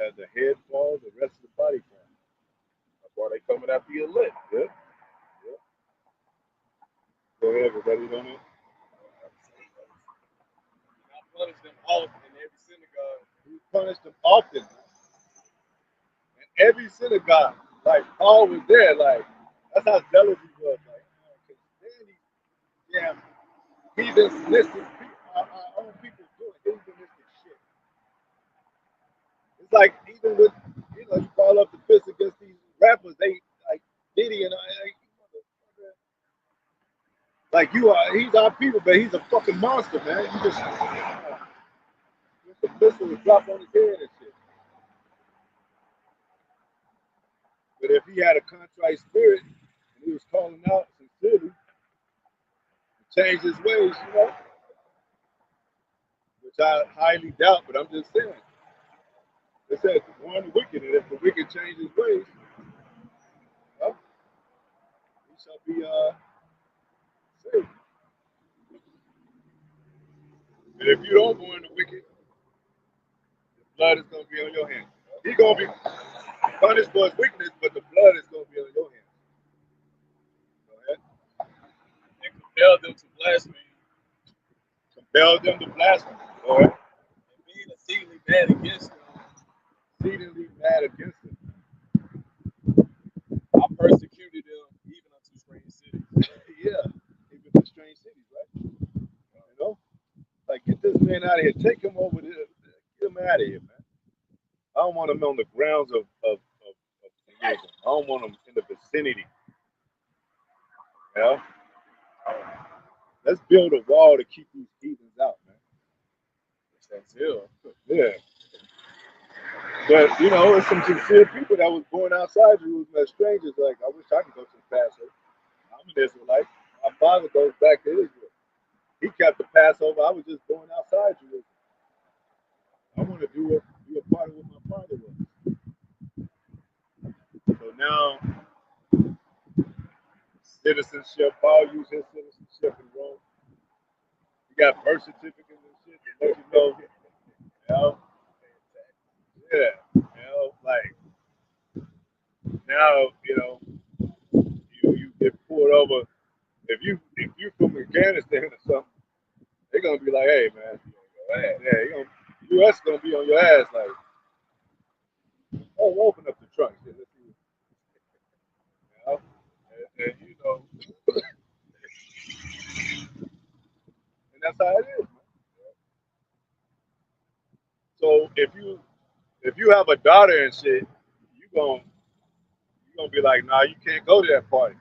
as the head falls, the rest of the body falls. That's why they coming after your lip. Yep. Yep. Go ahead, everybody on it. I punish them often in every synagogue. He punished them often. In every synagogue. Like Paul was there, like that's how zealous he was. Like, damn heathenistic people, our own people doing heathenistic shit. It's like even with you know, you call up the fist against these rappers, they like Diddy and like you are, he's our people, but he's a fucking monster, man. You just the pistol would drop on his head and shit. But if he had a contrite spirit and he was calling out sincerely to change his ways, you know, which I highly doubt, but I'm just saying. It says warn the wicked, and if the wicked change his ways, well, he shall be saved. And if you don't warn the wicked, the blood is going to be on your hands. He's going to be punished for his weakness, but the blood is going to be on your hands. Go ahead. And compel them to blaspheme. Compel them to blaspheme. Go ahead. And being exceedingly mad against them. Exceedingly mad against them. I persecuted them even unto strange cities. Yeah, even to strange cities, right? You know? Like, get this man out of here. Take him over there. Get him out of here, man. I don't want him on the grounds of Jerusalem. I don't want him in the vicinity. You know? Let's build a wall to keep these heathens out, man. That's hell. Yeah. But, you know, there's some sincere people that was born outside Jerusalem as strangers. Like, I wish I could go to the Passover. I'm an Israelite. My father goes back to Israel. He kept the Passover. I was just born outside Jerusalem. I want to be a part of what my father was. So now, citizenship, Paul used his citizenship in Rome. You got birth certificates and shit to let you know. You know? Yeah. You know, like, now, you know, you get pulled over. If you from Afghanistan or something, they're gonna be like, hey man, yeah, US gonna be on your ass like, oh, open up the trunk. Yeah, let's see. You know? And you know, and that's how it is, man. So if you have a daughter and shit, you gonna be like, nah, you can't go to that party.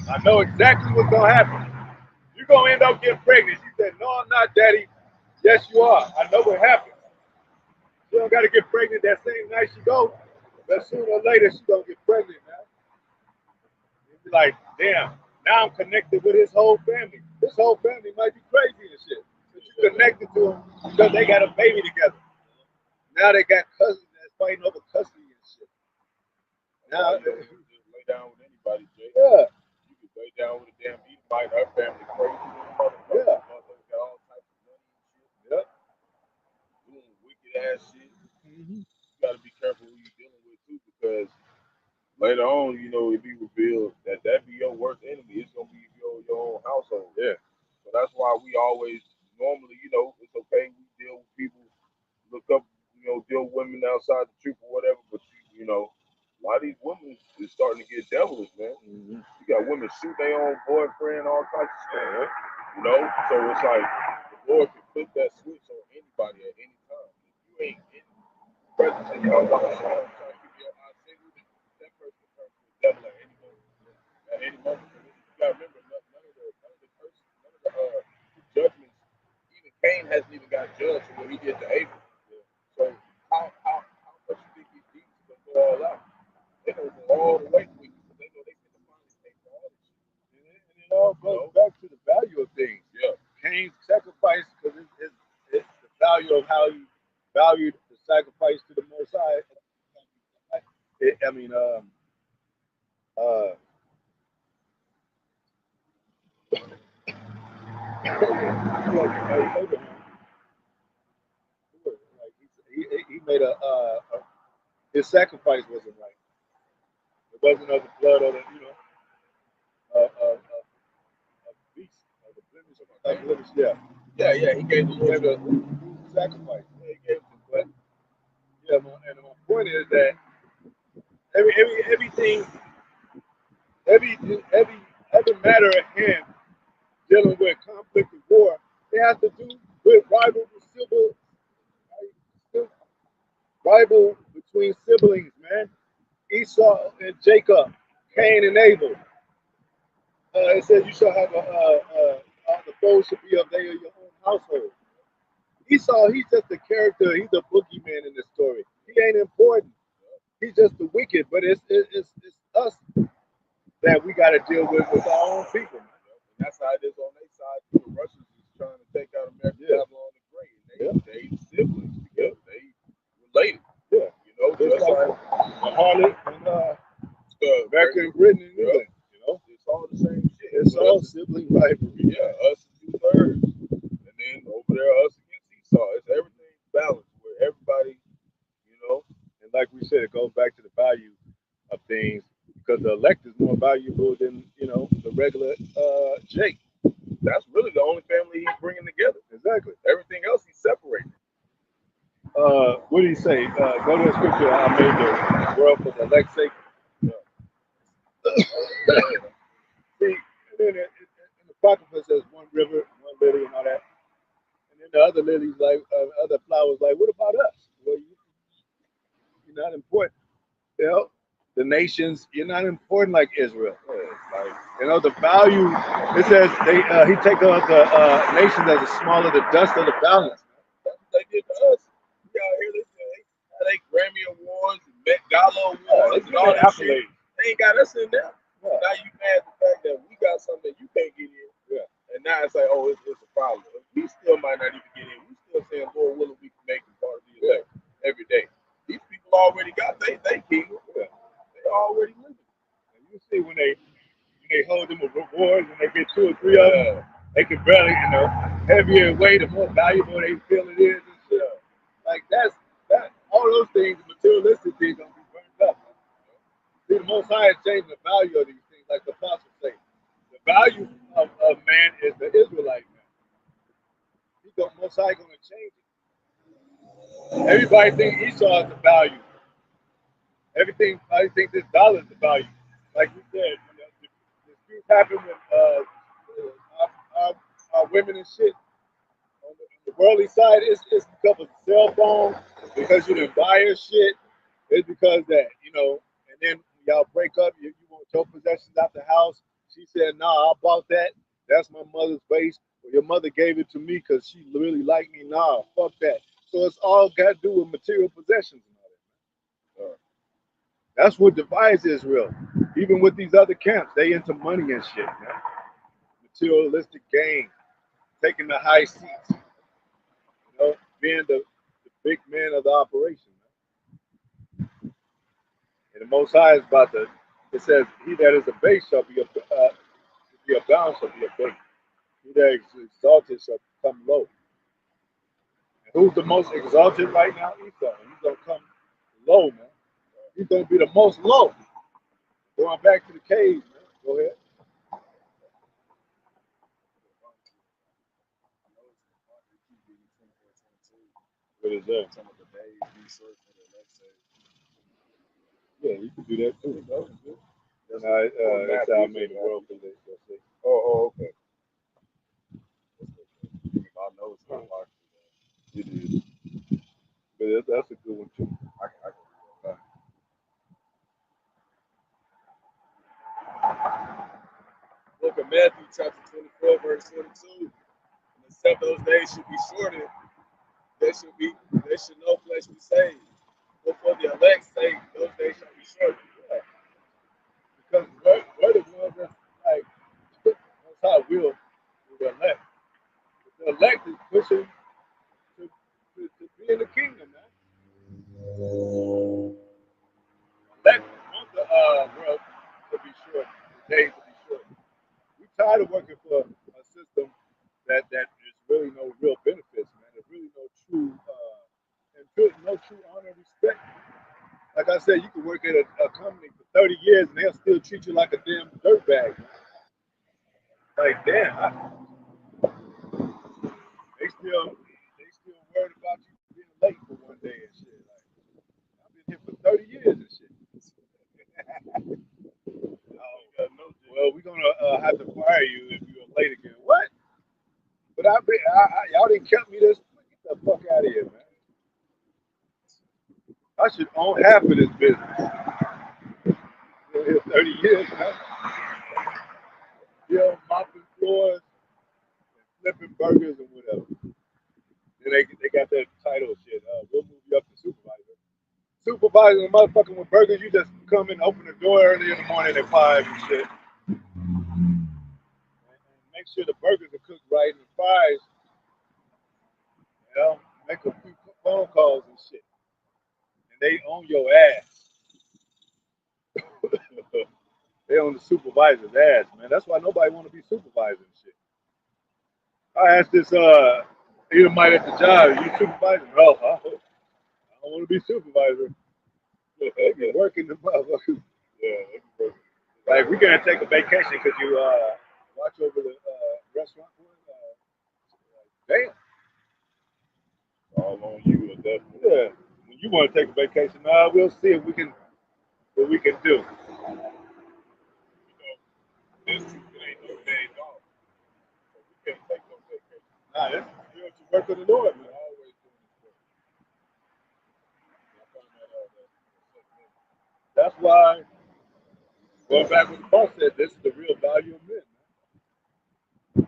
I know exactly what's gonna happen. You're gonna end up getting pregnant. She said, no, I'm not, daddy. Yes, you are. I know what happened. She don't gotta get pregnant that same night she goes, but sooner or later she gonna get pregnant, man. You You're like, damn, now I'm connected with his whole family. His whole family might be crazy and shit. But you connected to them because they got a baby together. Now they got cousins that's fighting over custody and shit. Now, you don't just lay down with anybody, Jay. yeah, You can lay down with a damn Edomite, her family crazy. yeah, Motherfuckers got all types of money and shit. yeah. Doing wicked ass shit. You gotta be careful who you dealing with too, because later on, you know, if you reveal that be your worst enemy, it's gonna be your own household. Yeah. So that's why we always normally, you know, it's okay. We deal with people, look up, you know, deal with women outside the truth or whatever. But you know, a lot of these women is starting to get devilish, man. You got women shoot their own boyfriend, all types of stuff. You know, so it's like the Lord can flip that switch on anybody at any time. If you ain't in presence in your life, trying to keep your eyes single, that person can turn to a devil at any moment. At any moment. You gotta remember, none of the curses, none of the judgments, even Cain hasn't even got judged for what he did to Abel. So how much you think these deeds are gonna go all out? They gonna go all the way to it because they know they can finally pay for all this shit. And it all goes back to the value of things. Yeah. Cain's sacrifice, because it's the value of how he valued the sacrifice to the Most High. I mean, he made his sacrifice wasn't right. It wasn't of the blood of the, beast, of the blemish, yeah. Yeah, he gave the Sacrifice. Yeah, he gave the blood. Yeah, and my point is that everything, every matter at hand dealing with conflict and war, it has to do with rival between siblings, man. Esau and Jacob, Cain and Abel. It says you shall have the foe should be of your own household. Esau, he's just a character. He's a boogeyman in the story. He ain't important. He's just the wicked. But it's us that we got to deal with our own people. And that's how it is on their side. The Russians is trying to take out America, Babylon the Great. And they siblings together. They related. Yeah. You know, just like the harlot and America and Britain and England. You know, it's all the same shit. It's all sibling rivalry. Yeah, us is 2/3. And then over there, us against Esau. It's everything balanced where everybody, you know. And like we said, it goes back to the value of things, because the elect is more valuable than, the regular Jake. That's really the only family he's bringing together. Exactly. Everything else he's separating. What do you say? Go to the scripture. I made the world for the elect's sake. See, and then in the Apocrypha says one river, one lily, and all that. And then the other lilies, like other flowers, like, what about us? Well, you're not important. The nations, you're not important like Israel. The value. It says he take out the nations as a small of the dust of the balance. That's what they did to us. We out here, they Grammy Awards, and Met Gala Awards, and all that shit. They ain't got us in there. Yeah. Now you mad at the fact that we got something that you can't get in. Yeah. And now it's like, oh, it's a problem. We still might not even get in. We still saying, Lord willing, we can make it part of the elect every day. These people already got they kingdom. Yeah. They already living. And you see when they hold them rewards and they get 2 or 3 of them, they can barely, heavier weight, the more valuable they feel it is and shit. Like that. All those things, materialistic things, gonna be burned up. See, the Most High is changing the value of these things, like the apostles say. The value of man is the Israelite man. The Most High gonna change it. Everybody thinks Esau is the value. Everybody thinks this dollar is the value. Like we said, the disputes happen with our women and shit. On the worldly side, it's because of the cell phone, because you didn't buy her shit. It's because that, and then y'all break up, you want your possessions out the house. She said, nah, I bought that. That's my mother's base. Well, your mother gave it to me because she really liked me. Nah, fuck that. So it's all got to do with material possessions and all that. That's what divides Israel. Even with these other camps, they into money and shit, man. Materialistic gain, taking the high seats, being the big man of the operation. Man. And the Most High is about to. It says, "He that is a base shall be abound shall be abased. He that is exalted shall become low." And who's the most exalted right now? Esau. He's gonna come low, man. He's gonna be the most low. Going back to the cave, man. Go ahead. What is that? Some of the days be short for the next day. Yeah, you can do that too. That's That's how I made the world for this. Oh, okay. I know it's not like It is. But that's a good one too. I can do that. Look at Matthew chapter 24, verse 22. And except those days should be shortened, there should no flesh be saved. But for the elect's sake, those days shall be shortened. Yeah. Because we're the ones that that's how we'll elect. The elect is pushing to be in the kingdom, man. Elect want the world to be short, the days to be short. We tired of working for a system that is really no real benefits, man. There's really no true no true honor and respect. Like I said, you can work at a company for 30 years and they'll still treat you like a damn dirtbag. Like damn, they still worried about you being late for one day and shit. Like I've been here for 30 years and shit. Well, we're gonna have to fire you if you're late again. What? But y'all didn't kept me this. Get the fuck out of here, man. I should own half of this business. Been here 30 years, man. Mopping floors, and flipping burgers and whatever. Then they got that title shit. We'll move you up to supervisor. Supervising the motherfucking with burgers, you just come and open the door early in the morning at 5 and shit. And make sure the burgers are cooked right and the fries, make a few phone calls and shit. And they own your ass. They own the supervisor's ass, man. That's why nobody want to be supervising shit. I asked this Edomite at the job, you supervising? No, I don't want to be supervisor. They be working the motherfuckers. Yeah, they be working. Like we gonna take a vacation because you watch over the restaurant. Damn. All on you at that point. Yeah. When you want to take a vacation, we'll see if we can what we can do. This truth, it ain't no days off. So we can't take no vacation. Nah, that's the work of the Lord, man. We're always doing this work. I found that out. That's why, going back what the boss said, this is the real value of men, man.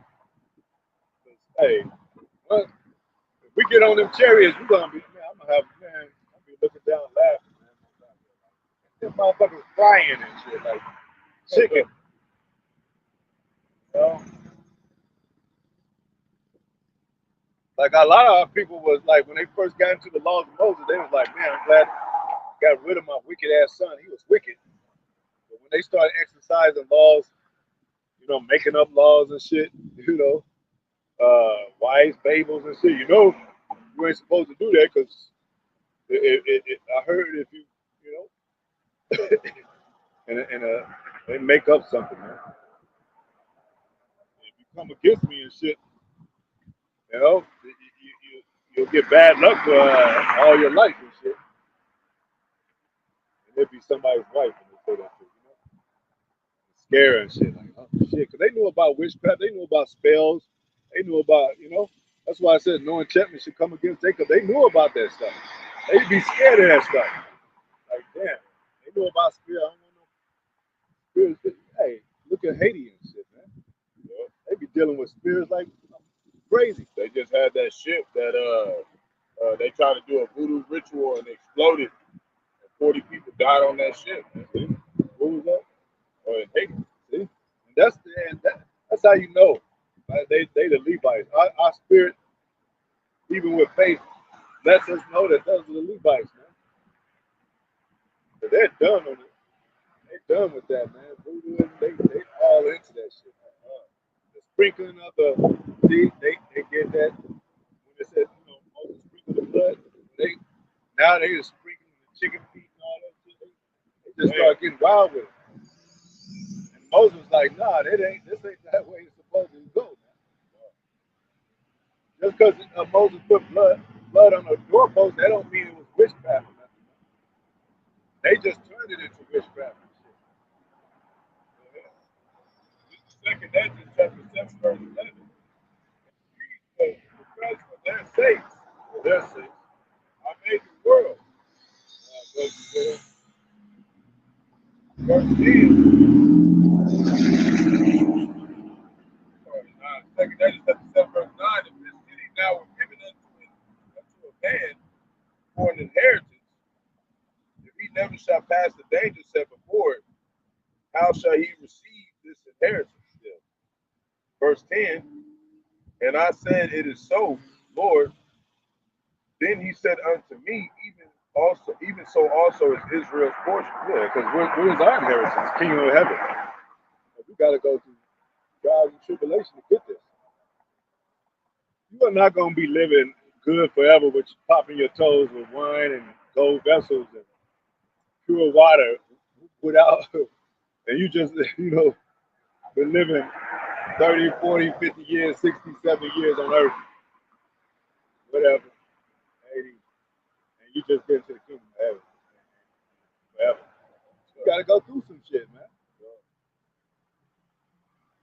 Hey, well, if we get on them chariots, we're gonna be, man, I'm gonna be looking down laughing, man. Them motherfuckers flying and shit, like chicken. Like a lot of our people was like, when they first got into the laws of Moses, they was like, man, I'm glad I got rid of my wicked ass son. He was wicked. But when they started exercising laws, making up laws and shit, wives, fables and shit, you ain't supposed to do that because I heard if you, they make up something, man. If you come against me and shit, you'll get bad luck for all your life and shit. And it'd be somebody's wife when they say that shit, Scare and shit, like, oh shit, because they knew about witchcraft, they knew about spells, they knew about, that's why I said no enchantment should come against Jacob. They knew about that stuff. They'd be scared of that stuff. Like, damn, they knew about spirit. I don't want no spirits. Hey, look at Haiti and shit, man. They be dealing with spirits like crazy. They just had that ship that they tried to do a voodoo ritual and exploded, and 40 people died on that ship. What was that? Or in Haiti. See? And that's how you know. They the Levites. Our spirit, even with faith, lets us know that those are the Levites, man. But they're done on it. They're done with that, man. Voodoo, they all into that shit. The sprinkling of they get that when they said, Moses sprinkled the blood. Now they just sprinkling the chicken feet and all that shit. They just start getting wild with it. And Moses was like, nah, this ain't that way it's supposed to go, man. Just because Moses put blood on the doorpost, that don't mean it was witchcraft or nothing. They just turned it into witchcraft and shit. Second Ezra chapter 7, verse 11. Because for their sakes, I made the world. Verse 10. Second Ezra chapter 7, verse 9. If this city now were given unto a man for an inheritance, if he never shall pass the danger set before it, how shall he receive this inheritance still? Verse 10. And I said, it is so, Lord. Then he said unto me, even so also is Israel's portion. Yeah, because where's our inheritance? Kingdom of heaven. We got to go through trials and tribulation to get this. You are not going to be living good forever with popping your toes with wine and gold vessels and pure water without, and you just, been living 30, 40, 50 years, 60, 70 years on earth, whatever, 80, and you just get to the kingdom of heaven forever. You got to go through some shit, man.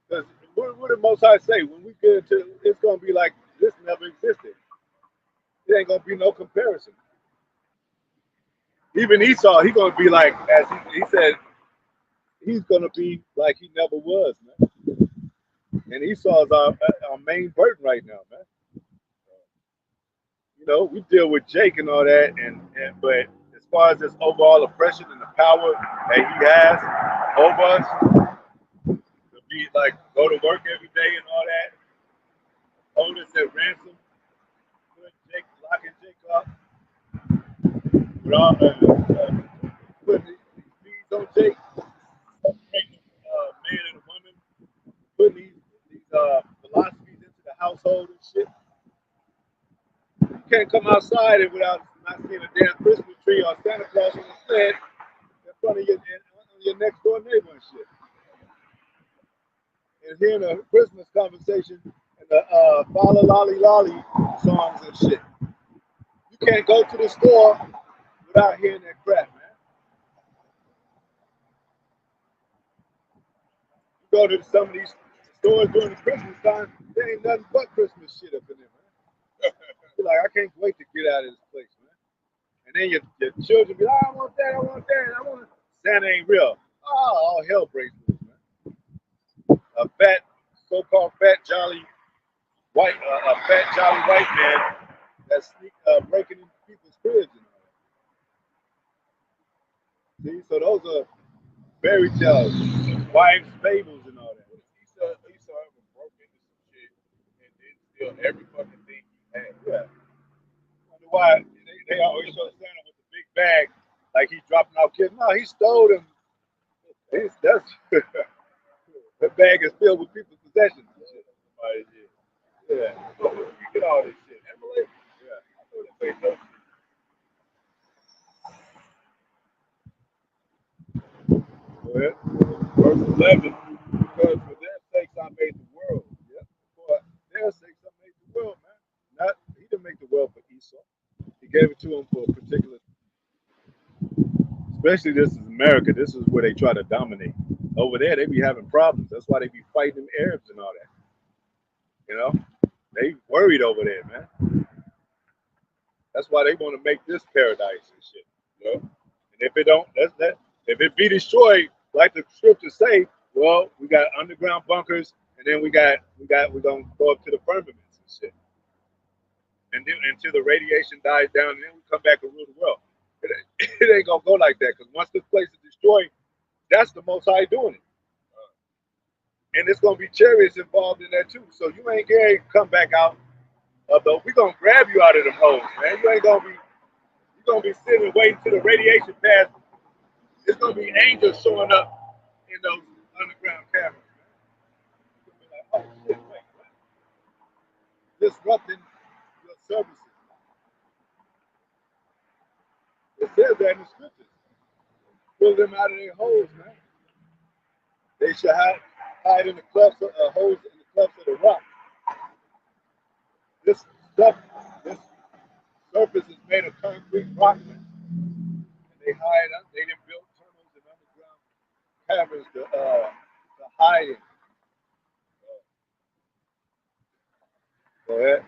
Because what did Most High say? When we get into, it's going to be like this never existed. It ain't going to be no comparison. Even Esau, he going to be like, as he said, he's going to be like he never was, man. And Esau is our main burden right now, man. We deal with Jake and all that, but as far as this overall oppression and the power that he has over us, to be like go to work every day and all that, hold us at ransom, locking Jake up, with all putting these fees on Jake, making man and a woman, putting these philosophies into the household and shit. You can't come outside and without not seeing a damn Christmas tree or Santa Claus on the sled in front of your next door neighbor and shit. And hearing a Christmas conversation and the Fala Lolly Lolly songs and shit. You can't go to the store without hearing that crap, man. You go to some of these stores during the Christmas time, there ain't nothing but Christmas shit up in there, man. You're like, I can't wait to get out of this place, man. And then your children be like, I want that, I want Santa ain't real. Oh, all hell breaks loose, man. A so-called fat jolly white man that's breaking into people's cribs and all that. See, so those are fairy tales, wives' fables and all that. Esau ever broke into some shit and then steal every fucking thing he had. Yeah. Wonder why they always show Santa with the big bag, like he's dropping out kids. No, he stole them. The bag is filled with people's possessions. Yeah. You get all this shit. Emily? Yeah. I know they say no shit. Go ahead. Verse 11. Because for their sakes I made the world. Yeah. For their sakes I made the world, man. He didn't make the world for Esau. He gave it to him for a particular. Especially this is America. This is where they try to dominate. Over there, they be having problems. That's why they be fighting them Arabs and all that. They worried over there, man. That's why they want to make this paradise and shit. And if it don't, if it be destroyed, like the scriptures say, well, we got underground bunkers, and then we're gonna go up to the firmaments and shit. And then until the radiation dies down, and then we come back and rule the world. It ain't gonna go like that, because once this place is destroyed, that's the Most High doing it. and it's gonna be chariots involved in that too. So you ain't gonna come back out. But we gonna grab you out of them holes, man. You ain't gonna be. You gonna be sitting waiting till the radiation pass. It's gonna be angels showing up in those underground caverns, man. You're gonna be like, oh shit, wait, what? Disrupting your services. It says that in the scriptures. Pull them out of their holes, man. They should hide in the clefts of holes in the clefts of the rock. This stuff, this surface is made of concrete rock, man. And they hide up. They didn't build tunnels and underground caverns to hide in. Go ahead.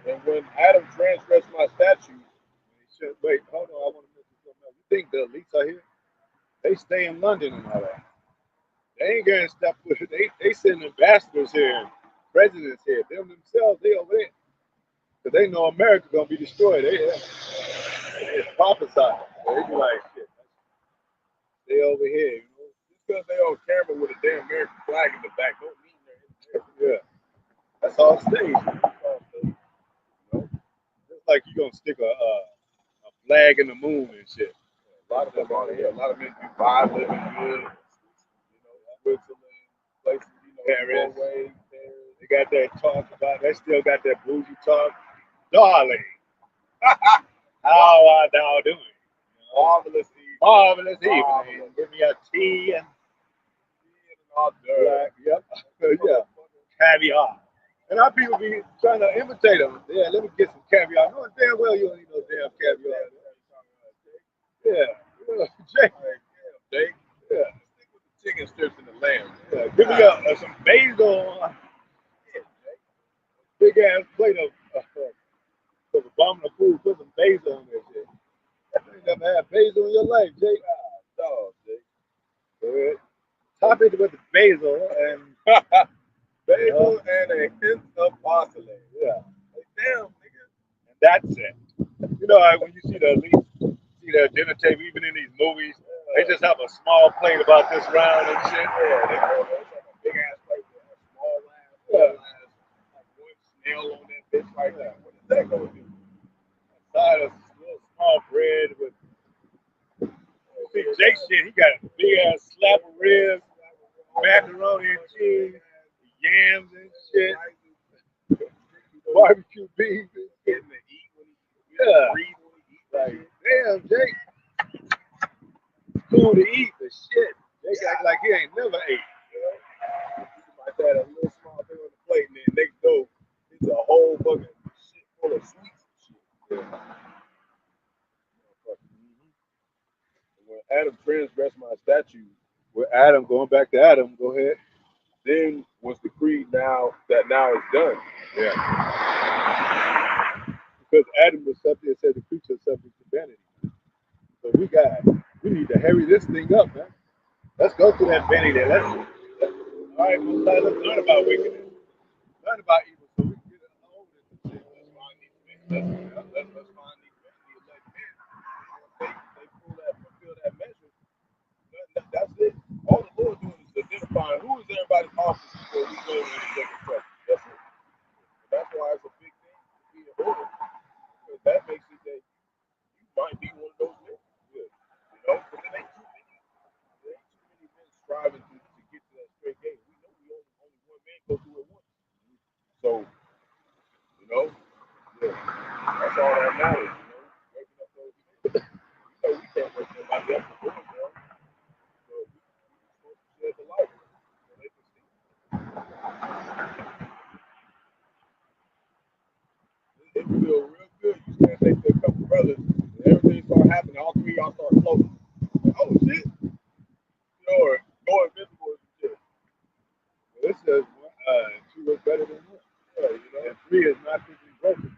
And when Adam transgressed my statutes, Wait, hold on. I want to mention something else. You think the elites are here? They stay in London and all that. They ain't gonna step with it. They send ambassadors here and presidents here. Them themselves, they over there. Because they know America's gonna be destroyed. It's prophesied. So they be like, shit, stay over here, you know. just because they on camera with a damn American flag in the back don't mean they're in there. Yeah. That's all stage. You know? Just like you gonna stick a flag in the moon and shit. A lot of them on here. A lot of men do Dubai, living good. You know, Switzerland, places, you know, Paris. Norway, They got that talk about. They still got that bougie talk, darling. How are thou doing? marvelous evening. Marvelous evening. Give me a tea and all black. Yep. Yeah. Caviar. And our people be trying to imitate them. Yeah, let me get some caviar. Knowing damn well you don't need no damn caviar. Yeah. Jake. Jake. Yeah. Stick with the chicken strips and the lamb. Yeah. Give me some basil. Big ass plate of abominable food. Put some basil on that shit. You ain't never had basil in your life, Jake. No, Jake. Good. Top it with the basil and basil and a hint of parsley. Yeah. Like, damn, nigga. And that's it. You know, when you see the elite, see their dinner table, even in these movies, they just have a small plate about this round and shit. Yeah, they have a big ass plate with a small ass, like one snail on that bitch right there. What is that going to do? Side of little small bread with. See, Jake shit, he got a big ass slab of ribs, macaroni and cheese, yams and shit, barbecue beef and shit. Yeah. Like, damn, Jake. Cool to eat, but shit. Jake act like he ain't never ate. Like that, a little small thing on the plate, and then next door, it's a whole fucking shit full of sweets and shit. Yeah. When Adam transgressed my statute, with Adam, going back to Adam, go ahead. then was decreed now is done. Yeah. Because Adam was subject, it said the creature is subject to vanity. So we need to hurry this thing up, man. Let's go through that vanity there. All right, let's learn about wickedness. Learn about evil so we can get it over this shit. Let's find these men. Let's find these men, the elect men. They fulfill that measure. That's it. All the Lord doing is identifying who is everybody's office before we go in the second presence. That's it. That's why it's a big thing to be in order. Because that makes it that you might be one of those men. Yeah. You know, because there ain't too many men striving to get to that straight gate. We know we only one man go through it once. So, you know, yeah, that's all that matters, you know, waking up those men. You know, we can't wake nobody up to do it, bro. So we're supposed to shed the light so they can see. It feel real good. You stand next to a couple brothers, and everything start happening. All three of y'all start floating. Like, oh shit! You know, or go invisible or some shit. This says two is better than one. Yeah, you know. And three is not physically broken.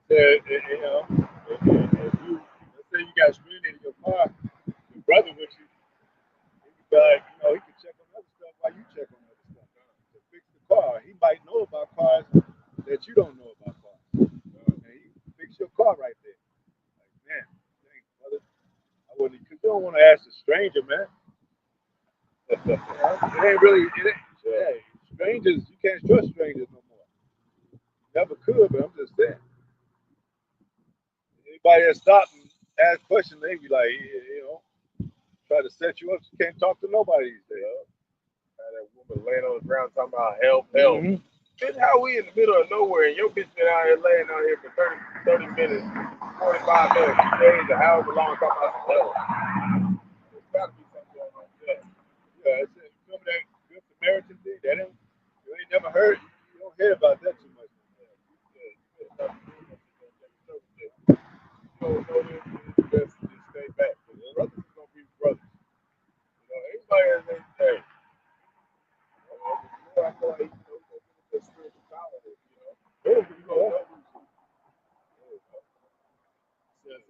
Yeah, you know. You know, if you, let's say you got screened in your car, your brother with you, he could be like, you know, he can check on other stuff while you check on other stuff to fix the car. He might know about cars that you don't know about cars. And he can fix your car right there. Like, man, dang, brother, I wouldn't, because you don't want to ask a stranger, man. It ain't really. It ain't, hey, strangers, you can't trust strangers no more. Never could, but I'm just saying. Anybody that stops and ask questions, they be like, try to set you up. You can't talk to nobody these days. That woman laying on the ground talking about help. Bitch, how we in the middle of nowhere and your bitch been out here laying out here for 30 minutes, 45 minutes, 2 days, or however long talking about some help. There's got to be something going on there. Yeah, it's remember that Good Samaritan thing? That ain't, you ain't never heard. You don't hear about that too much. You don't know this, it's best to just stay back. Because brothers is going to be brothers. Everybody has their day. I feel like, the spiritual power, you know. Says,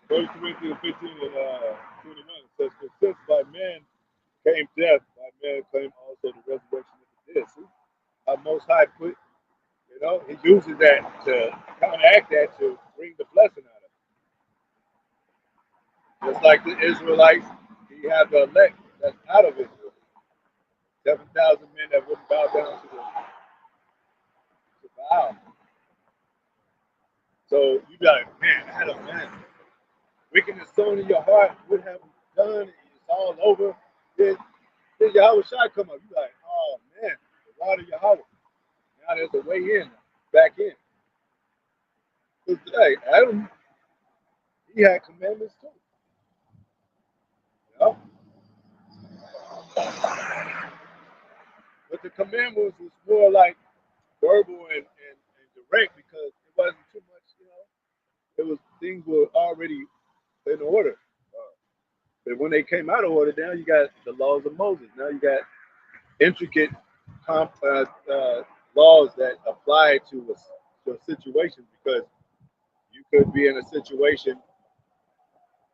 1 Corinthians 15 and 21 says, "For since by man came death, by man came also the resurrection of the dead." See, our Most High put, He uses that to counteract that to bring the blessing out of it. Just like the Israelites, He had the elect that's out of Israel. 7,000 men that wouldn't bow down to Baal. So you be like, man, Adam, man, wickedness sown in your heart, what have you done? It's all over. Then Yahawashi come up. You like, oh man, the water Yahawah. Now there's a way in, back in. Hey, Adam, he had commandments too. But the commandments was more like verbal and direct because it wasn't too much, It was things were already in order. But when they came out of order, now you got the laws of Moses. Now you got intricate laws that apply to a situation because you could be in a situation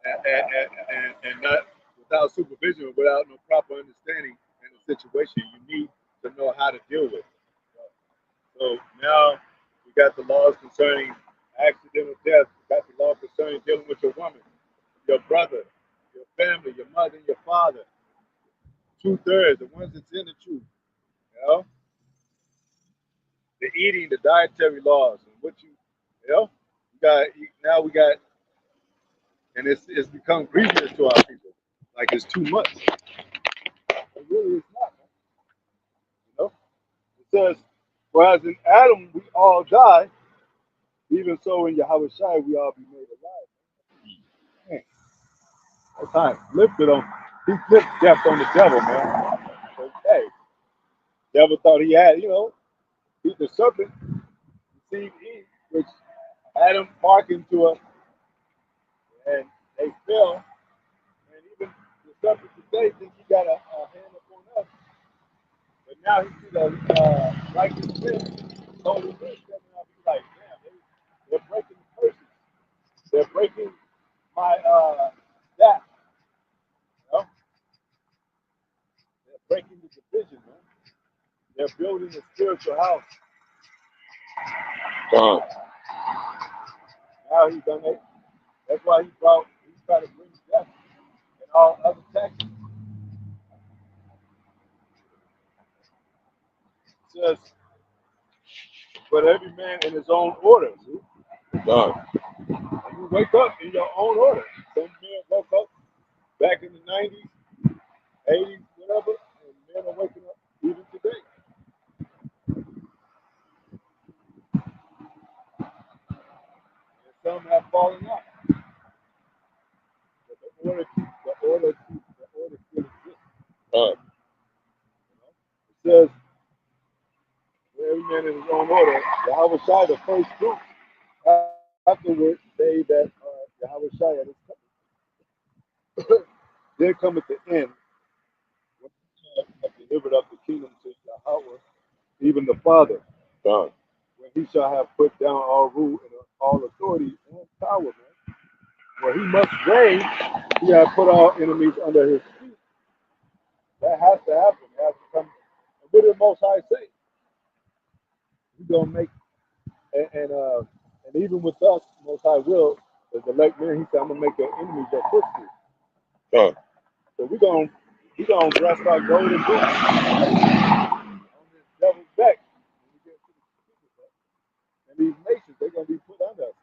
and not without supervision, without no proper understanding in a situation. You need to know how to deal with it. So now we got the laws concerning accidental death. We got the law concerning dealing with your woman, your brother, your family, your mother, and your father. 2/3, the ones that's in the truth. The eating, the dietary laws, and what now we got, and it's become grievous to our people. Like it's too much. It really is not, man. It says, whereas in Adam we all die, even so in Yahawashi we all be made alive. Man, that's how it lifted on. He flipped death on the devil, man. So, hey, devil thought he had, he's the serpent, deceived Eve, which Adam hearkened to her, and they fell. And even the serpent today think he got a hand upon us. But now he see the righteous men, holy men coming up. He's like, damn, they're breaking the curses. They're breaking my that. They're breaking the division, man. They're building a spiritual house. Now he's done it. That's why he tried to bring death and all other taxes. It says, but every man in his own order. See? You wake up in your own order. Some men woke up back in the 90s, 80s, whatever, and men are waking up even today. And some have fallen out. But the order still exists. It says, every man in his own order, Yahawashi the first fruits. Afterwards, they that are Yahawashi at his coming. Then cometh the end, when he have delivered up the kingdom to Yahawah, even the Father, when he shall have put down all rule and all authority and power, man. When he must reign, he has put all enemies under his feet. That has to happen. It has to come. And what did the Most High say? He's gonna make and even with us, Most High will, as elect men, he said, I'm gonna make your enemies your footstool. So we gonna rest our golden boots on this devil's back when we get to the people back. And these nations, they're gonna be put under us.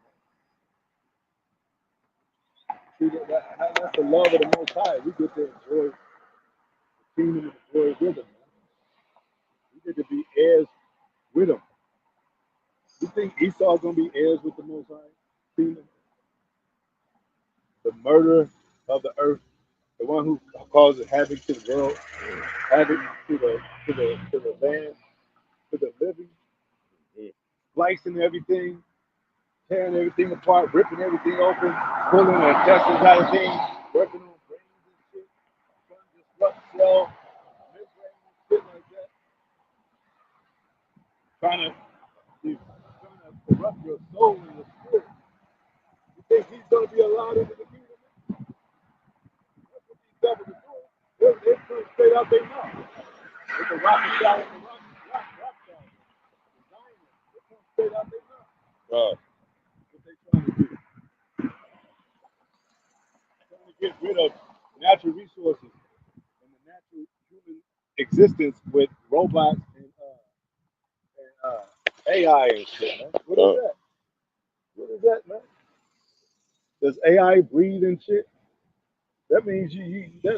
See, that's the love of the Most High. We get to enjoy the kingdom and enjoy it with him. Man. We get to be heirs with him. You think Esau's gonna be heirs with the Most High kingdom? The murderer of the earth, the one who causes havoc to the world, havoc to the land, to the living, slicing everything, tearing everything apart, ripping everything open, pulling the intestines out of things, working on brains and shit, trying to disrupt cell, membrane and shit like that, trying to corrupt your soul and your spirit. You think he's going to be allowed into the kingdom? That's what these devils are doing. They're coming straight out their mouth. With the Rawchaa and the Rawchaa. The Zion, they come straight out their mouth. That's what they're trying to do. Trying to get rid of natural resources and the natural human existence with robots and AI and shit, man. What is that? What is that, man? Does AI breathe and shit? That means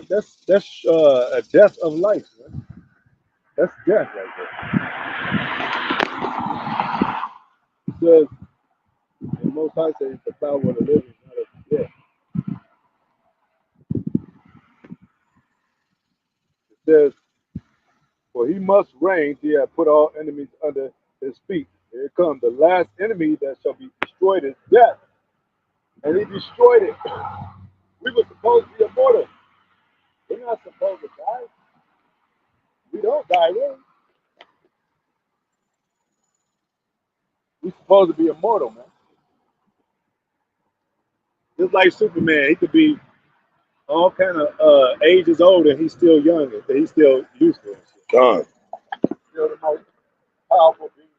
that's a death of life, man. That's death right there. It says, the Most High says, the power of the living, not of the dead. It says, for he must reign till he have put all enemies under his feet. Here comes the last enemy that shall be destroyed is death. And he destroyed it. We were supposed to be immortal. We're not supposed to die. We don't die, really. We're supposed to be immortal, man. Just like Superman, he could be all kind of ages old and he's still young, and he's still useful. God. Still the most powerful being.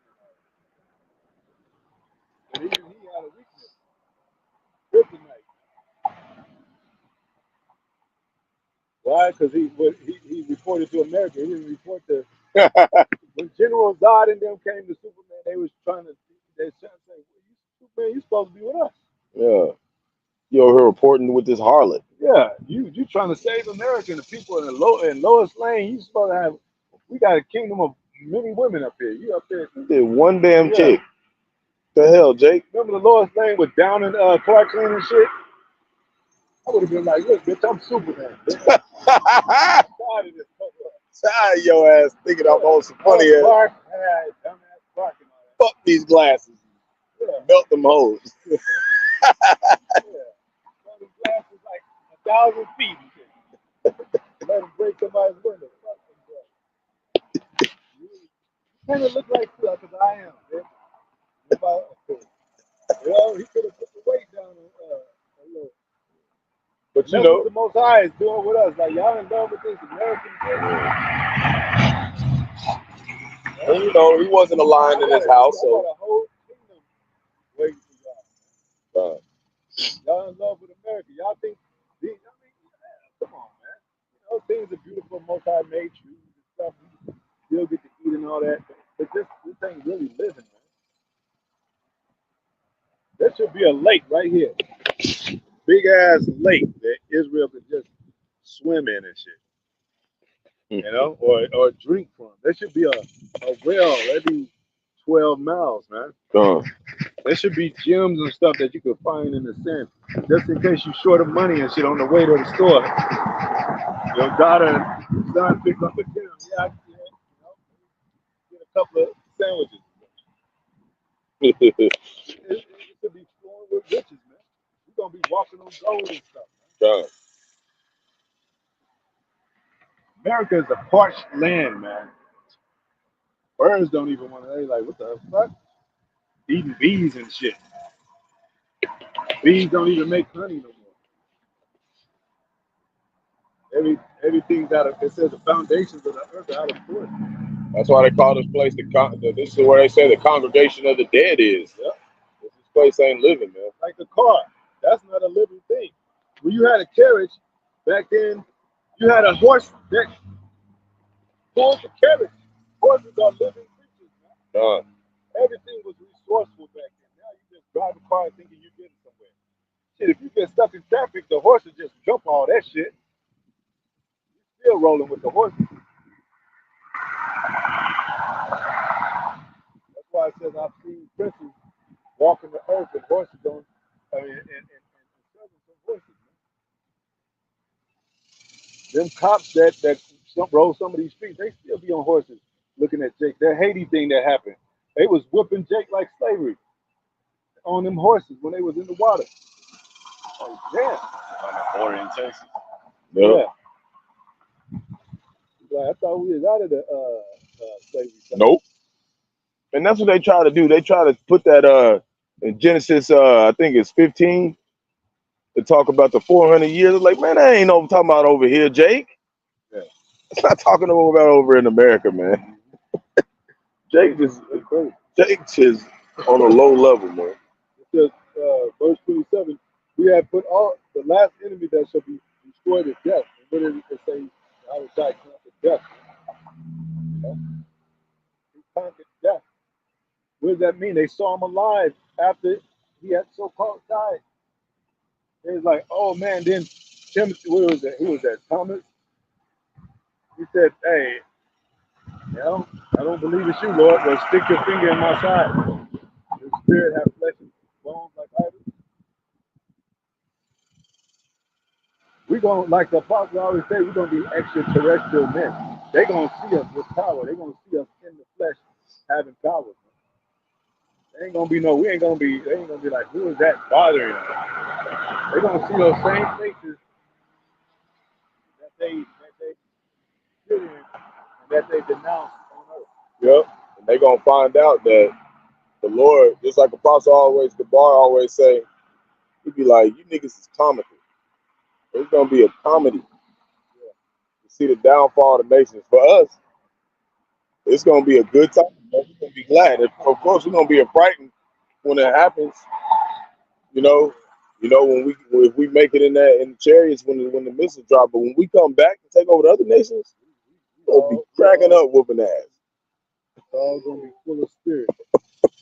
And even he had a weakness. Kryptonite. Why? Because he reported to America. He didn't report to when General Zod and them came to Superman. They was trying to say, Superman, you supposed to be with us. Yeah. You over here reporting with this harlot. Yeah, you trying to save America and the people in Lois Lane. You supposed to have. We got a kingdom of many women up here. You up there? You did one damn chick. The hell, Jake? Remember the Lois Lane was down in Clark Lane and shit? I would have been like, look, bitch, I'm Superman. Tired of this. Tired your ass thinking I'm on some funny ass. Clark, dumbass Clark and all that. Fuck these glasses. Yeah. Melt them hoes. Yeah. Well, the glass is like 1,000 feet and shit. Let him break somebody's window. Fuck them, bro. You kind of look like you, because I am, bitch. You know, he could have put the weight down a little. But you know, the Most High is doing with us. Like, y'all in love with this American thing. And you know, he wasn't aligned in his house, so. Got a whole kingdom waiting for y'all. Y'all in love with America. Y'all think, come on, man. You know, things are beautiful, Most High made trees and stuff. You still get to eat and all that. But this ain't really living, man. There should be a lake right here. Big ass lake that Israel could just swim in and shit. You know, or drink from. There should be a well every 12 miles, man. There should be gyms and stuff that you could find in the sand, just in case you're short of money and shit on the way to the store. Your daughter and son pick up a gym. Yeah, you know, get a couple of sandwiches. It should be flowing with riches, man. We're gonna be walking on gold and stuff, man. America is a parched land, man. Birds don't even want to. They like, what the fuck? Eating bees and shit. Bees don't even make honey no more. Everything's out of. It says the foundations of the earth are out of course. That's why they call this place this is where they say the congregation of the dead is. Yeah. This place ain't living, man. Like the car. That's not a living thing. When you had a carriage back then, You had a horse that pulled the carriage. Horses are living creatures, man. Everything was resourceful back then. Now you just drive a car thinking you're getting somewhere. Shit, if you get stuck in traffic, the horses just jump all that shit. You're still rolling with the horses. That's why it says I've seen princes walking the earth and horses on, and servants on horses. Them cops that roll some of these streets, they still be on horses looking at Jake. That Haiti thing that happened, they was whipping Jake like slavery on them horses when they was in the water. Like, damn. On the border in Texas. Yeah. Like, I thought we was out of the slavery. Nope. And that's what they try to do. They try to put that in Genesis, I think it's 15, to talk about the 400 years. Like, man, that ain't no talking about over here, Jake. Yeah. It's not talking about over in America, man. Jake is on a low level, man. It says, verse 27, we have put all the last enemy that shall be destroyed is death. And what did it say? Yahawashi conquered death. You know? He conquered death. What does that mean? They saw him alive after he had so-called died. It was like, oh man, then Timothy, what was that? Who was that? Thomas? He said, hey, you know, I don't believe it's you, Lord, but stick your finger in my side. Your spirit have flesh and bones like I do. We're going to, like the apostle always say, we're going to be extraterrestrial men. They're going to see us with power. They're going to see us in the flesh having power. They ain't going to be they ain't going to be like, who is that bothering us? They're going to see those same faces that they sit in and that they denounce on earth. Yep. And they're going to find out that the Lord, just like Apostle always, the bar always say, he'd be like, you niggas is comical. It's going to be a comedy. Yeah. To see the downfall of the nations. For us, it's going to be a good time. We're going to be glad. Of course, we're going to be frightened when it happens. You know, if we make it in the chariots when the missiles drop, but when we come back and take over the other nations, we'll be cracking up whooping ass. It's all gonna be full of spirit,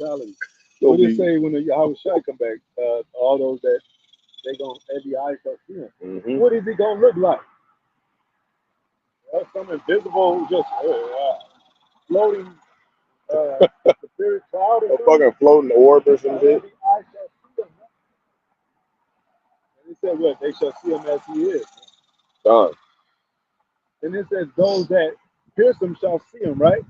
mentality. What did it say when the Yahawashi come back? All those that every eye shall see him. Mm-hmm. What is he gonna look like? Some invisible, just floating spirit cloud or fucking floating orb or something. Every eye shall see him. And it said what? They shall see him as he is. Done. And it says those that pierce him shall see him, right?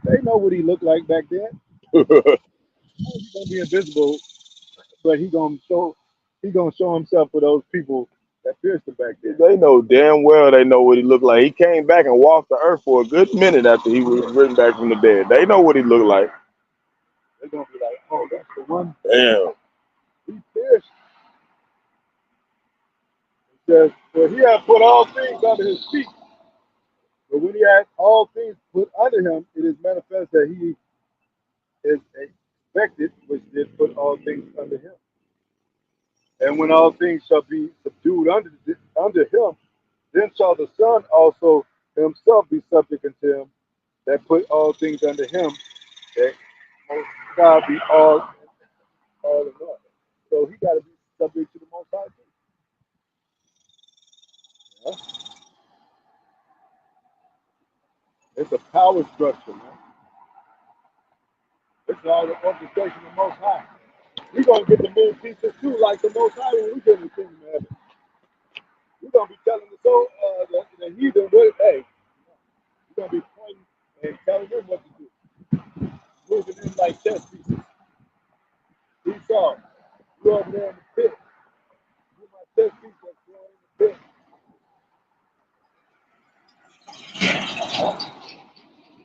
They know what he looked like back then. He's gonna be invisible, but he's gonna show himself for those people that pierced him back then. They know damn well they know what he looked like. He came back and walked the earth for a good minute after he was risen back from the dead. They know what he looked like. They're gonna be like, oh, that's the one. Damn. He pierced. It says, well, he had put all things under his feet. But when he had all things put under him, it is manifest that he is expected, which did put all things under him. And when all things shall be subdued under him, then shall the Son also himself be subject unto him that put all things under him, that most God be all in all. So he got to be subject to the Most High too. Yeah. It's a power structure, man. It's all the orchestration of the Most High. We're going to get the moon pieces too, like the Most High when we get in the kingdom of heaven. We're going to be telling the heathen, hey, we're going to be pointing and telling them what to do. Moving in like chess pieces. Esau, you over there in the pit. You my chess piece that's going in the pit.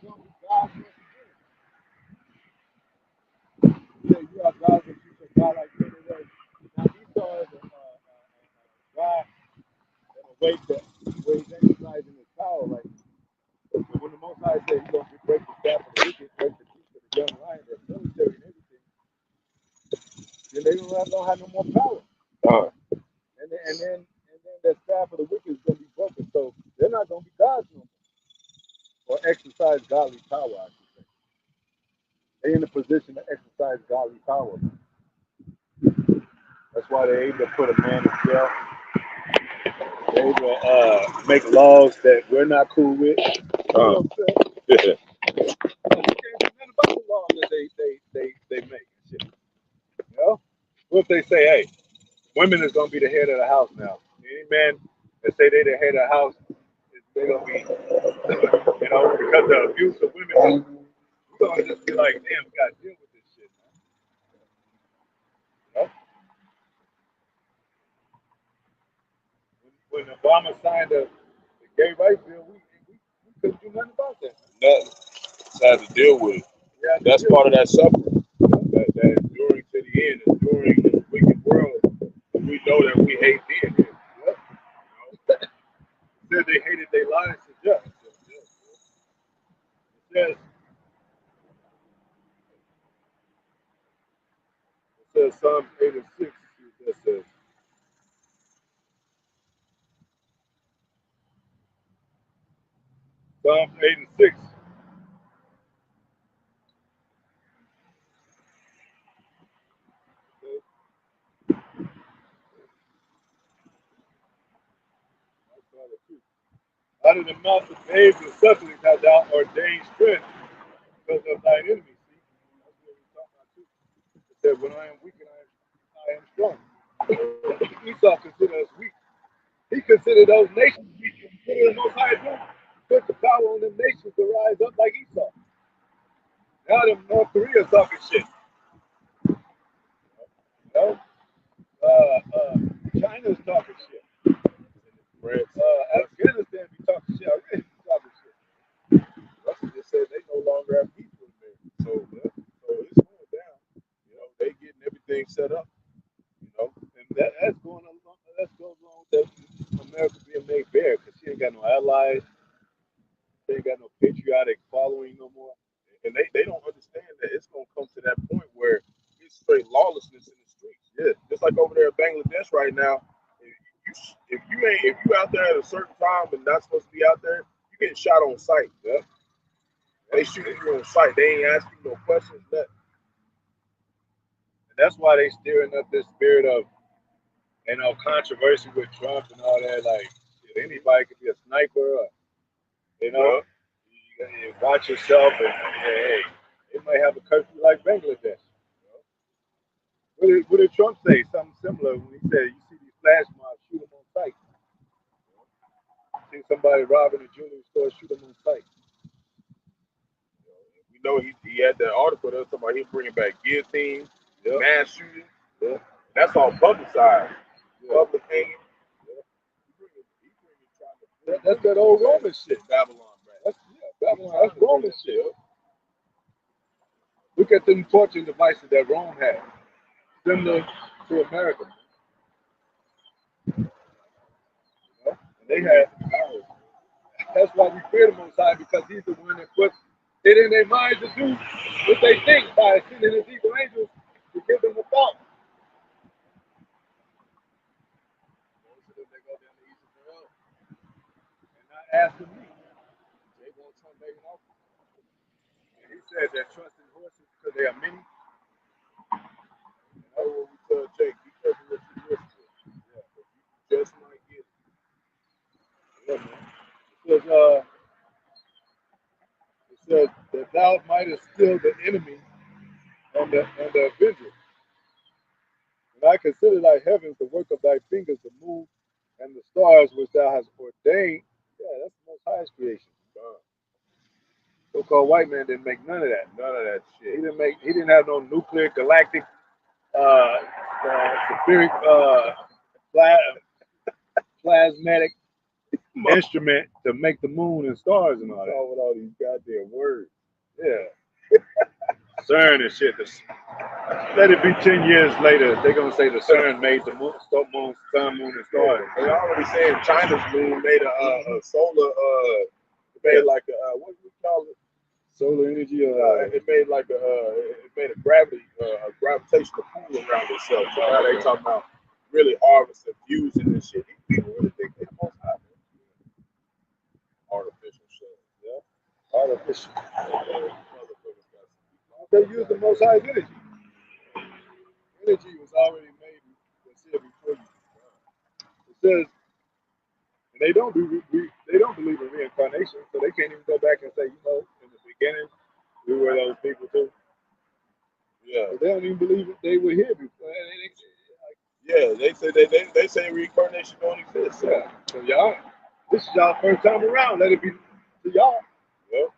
You're going to be God once again. Yeah, you are God, but you said God like you. Now Esau is a God in a way where he's exercising his power. Like, when the Most High said he's going to break the staff of the wicked, break the teeth of the young lion, their military and everything, then they don't have no more power. And then the staff of the wicked is going to be broken. exercise godly power, I should say. They're in the position to exercise godly power. That's why they're able to put a man in jail. They're able to make laws that we're not cool with. You know what I'm saying? You can't do nothing about the laws that they make. Shit. You know? What if they say, hey, women is gonna be the head of the house now? Any man that say they the head of the house, they're gonna be, you know, because of the abuse of women. We're gonna just be like, damn, we gotta deal with this shit, man. You know? When Obama signed the gay rights bill, we couldn't do nothing about that. Nothing. Just had to deal with it. Yeah, that's part of that suffering. That enduring to the end, enduring in a wicked world. We know that we hate being here. Yep. You know? Said they hated their lives to death. It says Psalms 8 and 6. It says, Psalms 8 and 6. Out of the mouth of babes and sucklings hast thou ordained strength because of thine enemies. See? That's what we're talking about too. It said, when I am weak and I am strong. Esau considered us weak. He considered those nations weak. He considered the Most High do put the power on them nations to rise up like Esau. Now them North Korea talking shit. You know? China's talking shit. Afghanistan be talking shit. Iran be talking shit. Russia just said they no longer have peace with America. So it's going down. You know, they getting everything set up. You know, and that's going along. That goes along with America being made bare because she ain't got no allies. They ain't got no patriotic following no more. And they don't understand that it's gonna come to that point where it's straight lawlessness in the streets. Yeah, just like over there in Bangladesh right now. If you out there at a certain time and not supposed to be out there, you getting shot on sight. Yeah, they shooting you on sight. They ain't asking no questions. Nothing. And that's why they stirring up this spirit of, you know, controversy with Trump and all that. Like, anybody could be a sniper. Or, you know, you watch yourself and hey, they might have a curfew like Bangladesh. What did Trump say? Something similar when he said, "You see these flash mobs, shoot them on sight." See somebody robbing a jewelry store, shoot them on sight. We know he had that article that was talking about him bringing back guillotines, mass shooting. Yeah. That's all publicized. Public hanging. That's that old Roman shit. Babylon, right? Babylon. That's Roman shit. Look at them torture devices that Rome had, similar to America. You know? And they had. That's why we fear the Most High, because He's the one that puts it in their minds to do what they think by sending His evil angels to give them a thought. Most of them, they go down to Egypt for help and not asking me. They want Trump making off. And he said that trust in horses because they are many. You know what we tell Jake, be careful what you listen to. Yeah, but you just might get it. Yeah, man. Because it says that thou mightest still the enemy and the avenger. And I consider thy heavens the work of thy fingers, the moon and the stars which thou hast ordained. Yeah, that's the Most High's creation. So-called white man didn't make none of that. None of that shit. He didn't have no nuclear, galactic, spheric, plasmatic instrument to make the moon and stars and all that. With all these goddamn words. Yeah. CERN and shit. Let it be 10 years later, they're going to say the CERN made the moon, sun, moon, and stars. They already saying China's moon made a solar, made like a, what do you call it? Solar energy. It made like it made a gravitational pull around itself. So now they talking about really harvesting, fusing and shit. These people really think they're the Most High. Artificial shit. Yeah. It's- They use the Most High's energy. Energy was already made was here before you. It says, and they don't believe in reincarnation, so they can't even go back and say, in the beginning we were those people too. Yeah. But they don't even believe it. They were here before. Yeah, they say reincarnation don't exist. Yeah. So y'all, this is y'all first time around. Let it be to y'all. Yep.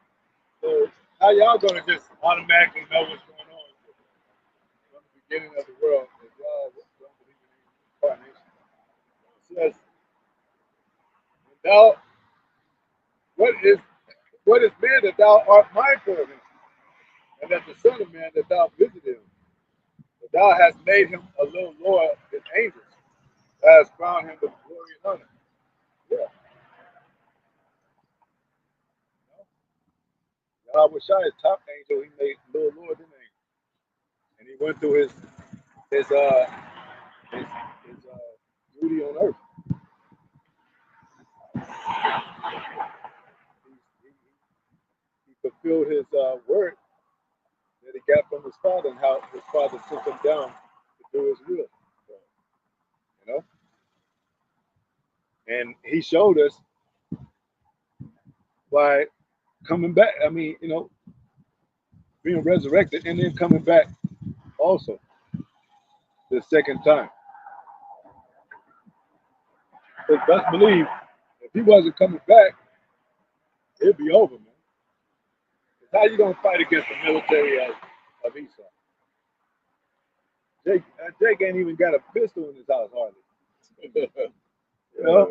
So how y'all gonna just automatically know what's going on from the beginning of the world if y'all don't believe in reincarnation? It says, thou, what is man that thou art mindful of him, and that the Son of Man that thou visited him, that thou hast made him a little lower than angels, thou hast crowned him with glory and honor. Yeah. Yahawashi is top angel, he made a little lower than angel. And he went through his duty on earth. He fulfilled his word that he got from his father, and how his father took him down to do his will. So, and he showed us by coming back. I mean, being resurrected and then coming back also the second time. But best believe, if he wasn't coming back, it'd be over, man. How you gonna fight against the military of Esau? Jake ain't even got a pistol in his house hardly.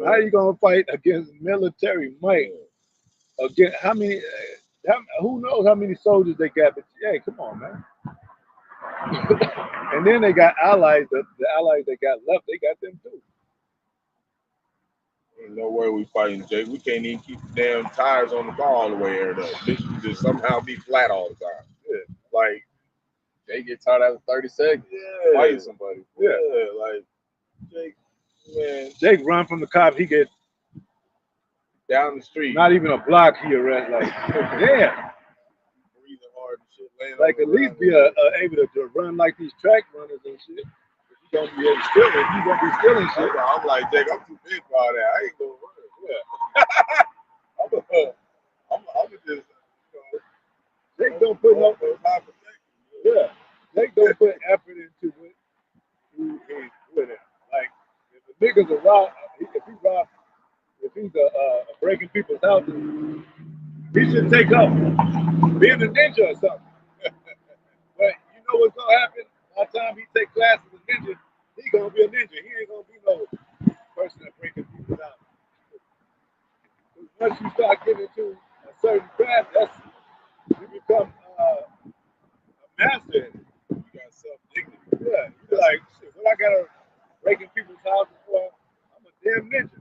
How you gonna fight against military might? Again, who knows how many soldiers they got? But hey, come on, man. And then they got allies. The allies they got left, they got them too. Ain't no way we fighting, Jake. We can't even keep the damn tires on the car all the way aired up. This should just somehow be flat all the time. Yeah. Like, They get tired after 30 seconds. yeah, Fighting somebody. yeah, like Jake, man, Jake run from the cops. He get down the street, not even a block. He arrest like, yeah. breathing hard and shit, laying Like on at the least ground. be able to run like these track runners and shit. If you gonna be stealing shit. I'm like, Jake, I'm too big for all that. I ain't gonna run. Yeah. I'm just, Jake don't put no. high protection. Yeah, Jake don't put effort into it. With it. Like if the niggas are if he's breaking people's houses, he should take up being a ninja or something. But you know what's gonna happen? By the time he take classes as ninja, he gonna be a ninja. He ain't gonna be no person that breaking people's houses. Once you start getting into a certain craft, you become a master in it. You got self-dignity. Yeah, you're like, shit, what I gotta breaking people's houses for? I'm a damn ninja.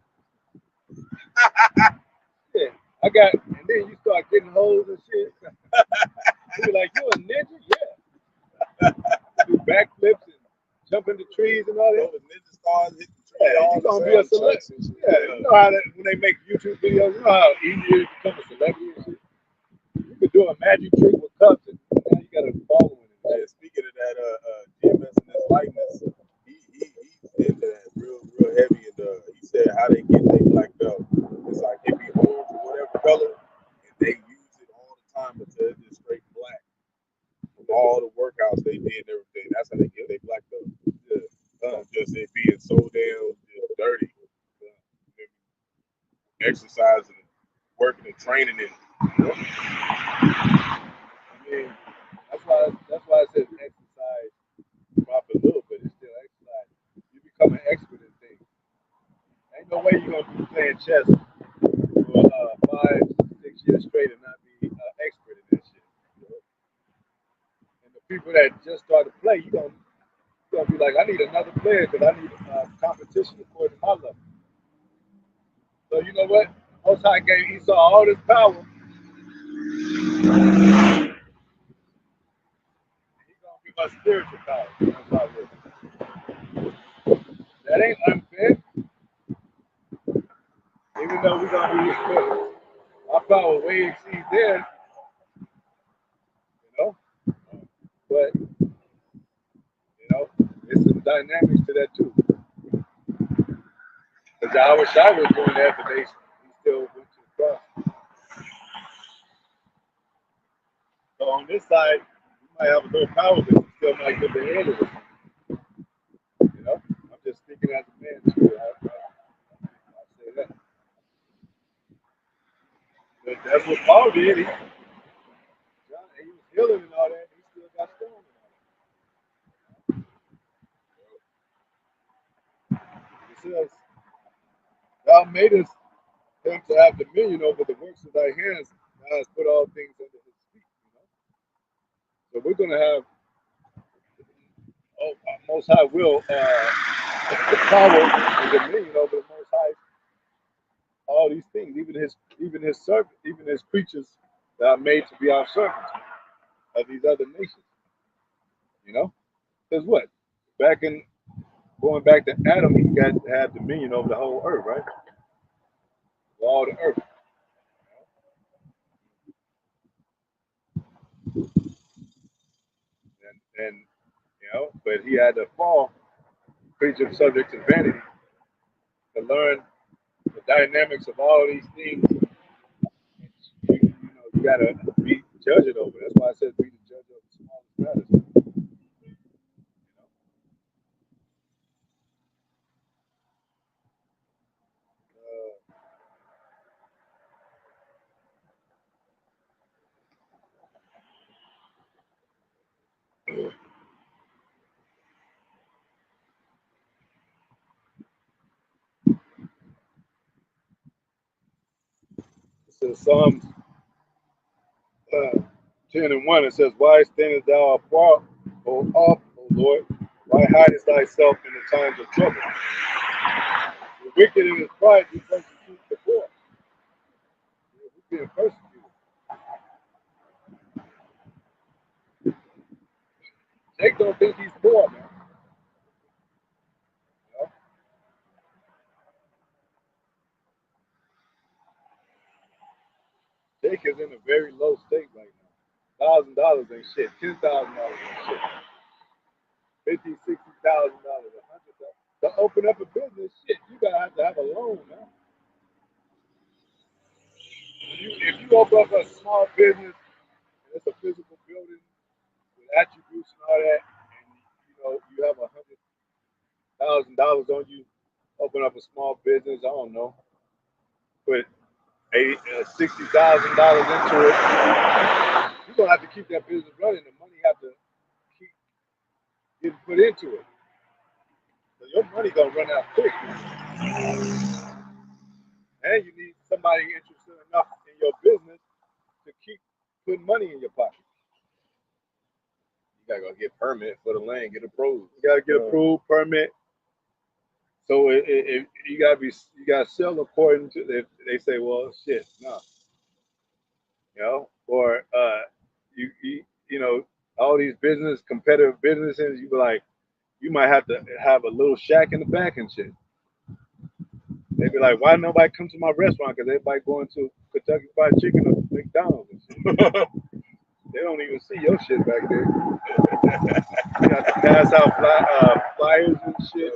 Yeah, and then you start getting hoes and shit. You're like, you a ninja? Yeah. Do backflips and jump into trees and all that. The ninja stars hit the tree. Yeah, you're gonna be a celebrity. Yeah, you know how when they make YouTube videos, you know how easy it is to become a celebrity and shit. You could do a magic trick with cups and now you got a following. Yeah, speaking of that, GMS and his likeness, he's into that real heavy, and he said how they get their black belt. It's like it be orange or whatever color, and they use it all the time until it's just straight black. From all the workouts they did and everything, that's how they get their black belt. Yeah. Just it being so damn dirty, exercising, working and training it. I mean, that's why I said exercise drop a little bit. It's still exercise. You become an expert in things. Ain't no way you're gonna be playing chess for 5-6 years straight and not be an expert in that shit. And the people that just start to play, you're gonna be like, I need another player because I need competition according to my level. So you know what? Most High gave Esau all this power. He's gonna give us spiritual power. That's how it is. That ain't unfair. Even though we're gonna be our power way exceeds theirs, but you know, there's some dynamics to that too. Because Yahawashi was doing that, but he still went to the cross. So on this side, you might have a little power, but you still might get the head of it. You know, I'm just speaking as a man too. I say that. But that's what Paul did. He was healing and all that. He still got stoned and all that. It says, "Thou madest him to have dominion over the works of thy hands. Thou hast put all things under his feet." You know, so we're gonna have Most High will power and dominion over the Most High. All these things, even his servant, even his creatures that are made to be our servants of these other nations. You know, because what? Going back to Adam, he got to have dominion over the whole earth, right? All the earth. And you know, but he had to fall, creature subject to vanity, to learn the dynamics of all these things. You gotta be judging over. That's why I said be the judge of the smallest matters. It says Psalms 10:1. It says, "Why standest thou afar, O Lord? Why hidest thyself in the times of trouble? The wicked in his pride do persecute the poor." We're being persecuted. Jake don't think he's poor, man. You know? Jake is in a very low state right now. $1,000 ain't shit. $10,000 ain't shit. $50,000, $60,000, $100,000. To open up a business, shit, you gotta have to have a loan, man. If you open up a small business, and it's a physical building with attributes and all that, and you have $100,000 on you, open up a small business. I don't know, put $60,000 into it. You're gonna have to keep that business running. The money have to keep getting put into it. So your money gonna run out quick. And you need somebody interested enough in your business to keep putting money in your pocket. You gotta go get permit for the land, get approved. You gotta get approved, permit. So you gotta sell according to. They say, well, shit, no. Or all these competitive businesses. You be like, you might have to have a little shack in the back and shit. They be like, why nobody come to my restaurant? Because everybody going to Kentucky Fried Chicken or McDonald's and shit. They don't even see your shit back there. You got to pass out flyers and shit.